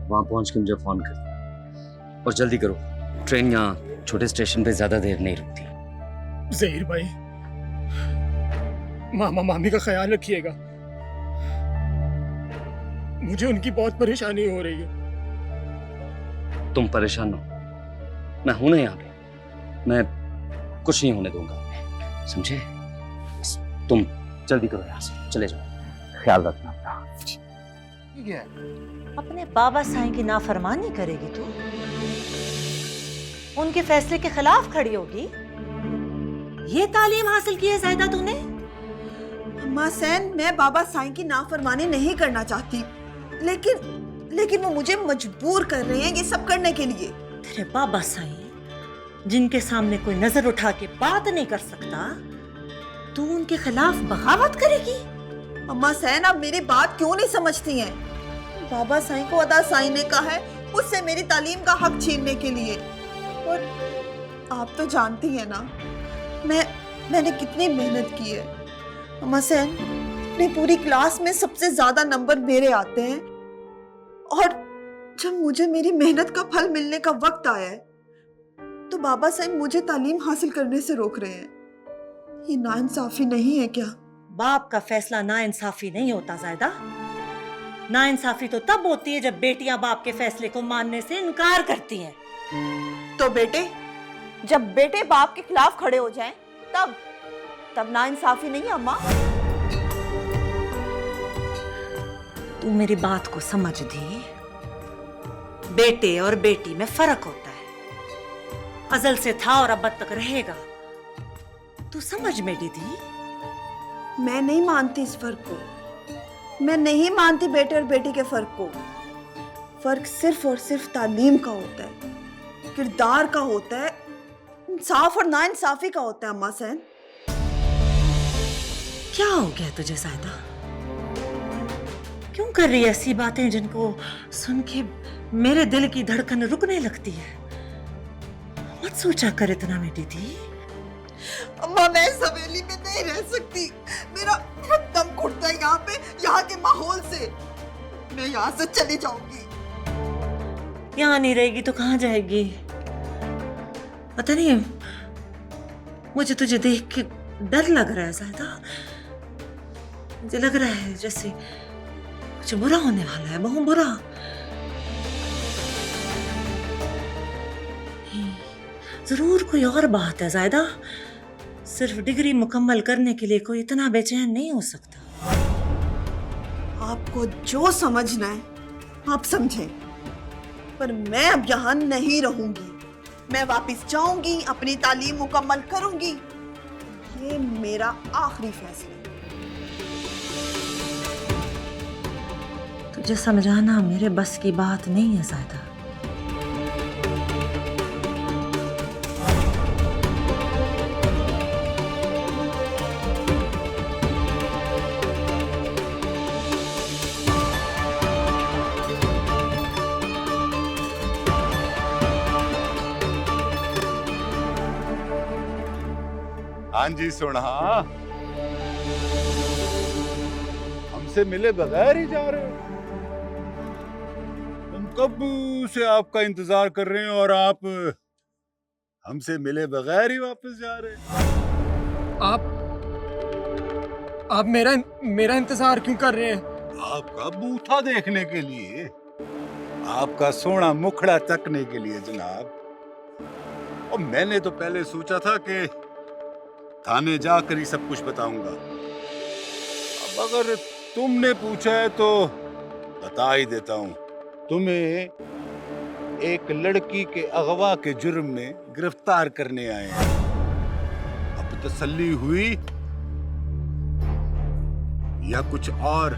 वहां पहुंच के मुझे फोन कर और जल्दी करो, ट्रेन यहाँ छोटे स्टेशन पे ज्यादा देर नहीं रुकती। जहीर भाई, मामा मामी का ख्याल रखिएगा, मुझे उनकी बहुत परेशानी हो रही है। तुम परेशान हो, मैं हूं ना यहाँ पे, मैं कुछ नहीं होने दूंगा, समझे? तुम जल्दी करो, यहाँ से चले जाओ, ख्याल रखना अपना। ठीक है, अपने बाबा साईं की नाफरमानी करेगी तू? उनके फैसले के खिलाफ खड़ी होगी? ये तालीम हासिल की है ज़ायदा तूने? अम्मा सैन, मैं बाबा साईं की नाफरमानी नहीं करना चाहती, लेकिन वो मुझे मजबूर कर रहे हैं ये सब करने के लिए। तेरे बाबा साईं जिनके सामने कोई नजर उठा के बात नहीं कर सकता, तू उनके खिलाफ बगावत करेगी? अम्मा सैन, आप मेरी बात क्यों नहीं समझती हैं? बाबा साईं को अदा साईं ने कहा है उससे मेरी तालीम का हक छीनने के लिए। और आप तो जानती हैं ना मैंने कितनी मेहनत की है। अम्मा सैन, अपनी पूरी क्लास में सबसे ज्यादा नंबर मेरे आते हैं, और जब मुझे मेरी मेहनत का फल मिलने का वक्त आया है तो बाबा साईं मुझे तालीम हासिल करने से रोक रहे हैं। ये नाइंसाफी नहीं है क्या? बाप का फैसला नाइंसाफी नहीं होता ज़ायदा। नाइंसाफी तो तब होती है जब बेटियां बाप के फैसले को मानने से इनकार करती हैं। तो जब बेटे बाप के खिलाफ खड़े हो जाएं, तब नाइंसाफी नहीं है अम्मा? तू मेरी बात को समझ दी। बेटे और बेटी में फर्क होता है, अजल से था और अब तक रहेगा। तू समझ मेरी दी? मैं नहीं मानती इस फर्क को। मैं नहीं मानती बेटे और बेटी के फर्क को। फर्क सिर्फ और सिर्फ तालीम का होता है, किरदार का होता है, इंसाफ और नाइंसाफी का होता है। अम्मा सैन, क्या हो गया तुझे ज़ायदा? क्यों कर रही है ऐसी बातें जिनको सुन के मेरे दिल की धड़कन रुकने लगती है? मत सोचा कर इतना मेरी दी। अम्मा, मैं इस हवेली में नहीं रह सकती। मेरा दम घुटता है यहाँ पे, यहाँ के माहौल से। मैं यहाँ से चली जाऊंगी। यहाँ नहीं रहेगी तो कहाँ जाएगी? पता नहीं, मुझे तुझे देख के डर लग रहा है ज़ायदा। मुझे लग रहा है जैसे कुछ बुरा होने वाला है, बहुत बुरा। जरूर कोई और बात है ज़ायदा। सिर्फ डिग्री मुकम्मल करने के लिए कोई इतना बेचैन नहीं हो सकता। आपको जो समझना है आप समझें, पर मैं अब यहाँ नहीं रहूंगी। मैं वापस जाऊंगी, अपनी तालीम मुकम्मल करूंगी। ये मेरा आखिरी फैसला है। तुझे समझाना मेरे बस की बात नहीं है ज़ायदा। हाँ जी, सुना, हमसे मिले बगैर ही जा रहे हो? तुम कब से आपका इंतजार कर रहे हैं और आप हमसे मिले बगैर ही वापस जा रहे हैं। आप मेरा इंतजार क्यों कर रहे हैं? आपका बूथा देखने के लिए, आपका सोना मुखड़ा तकने के लिए जनाब। और मैंने तो पहले सोचा था कि थाने जाकर ही सब कुछ बताऊंगा। अब अगर तुमने पूछा है तो बता ही देता हूं। तुम्हें एक लड़की के अगवा के जुर्म में गिरफ्तार करने आए हैं। अब तसल्ली हुई या कुछ और?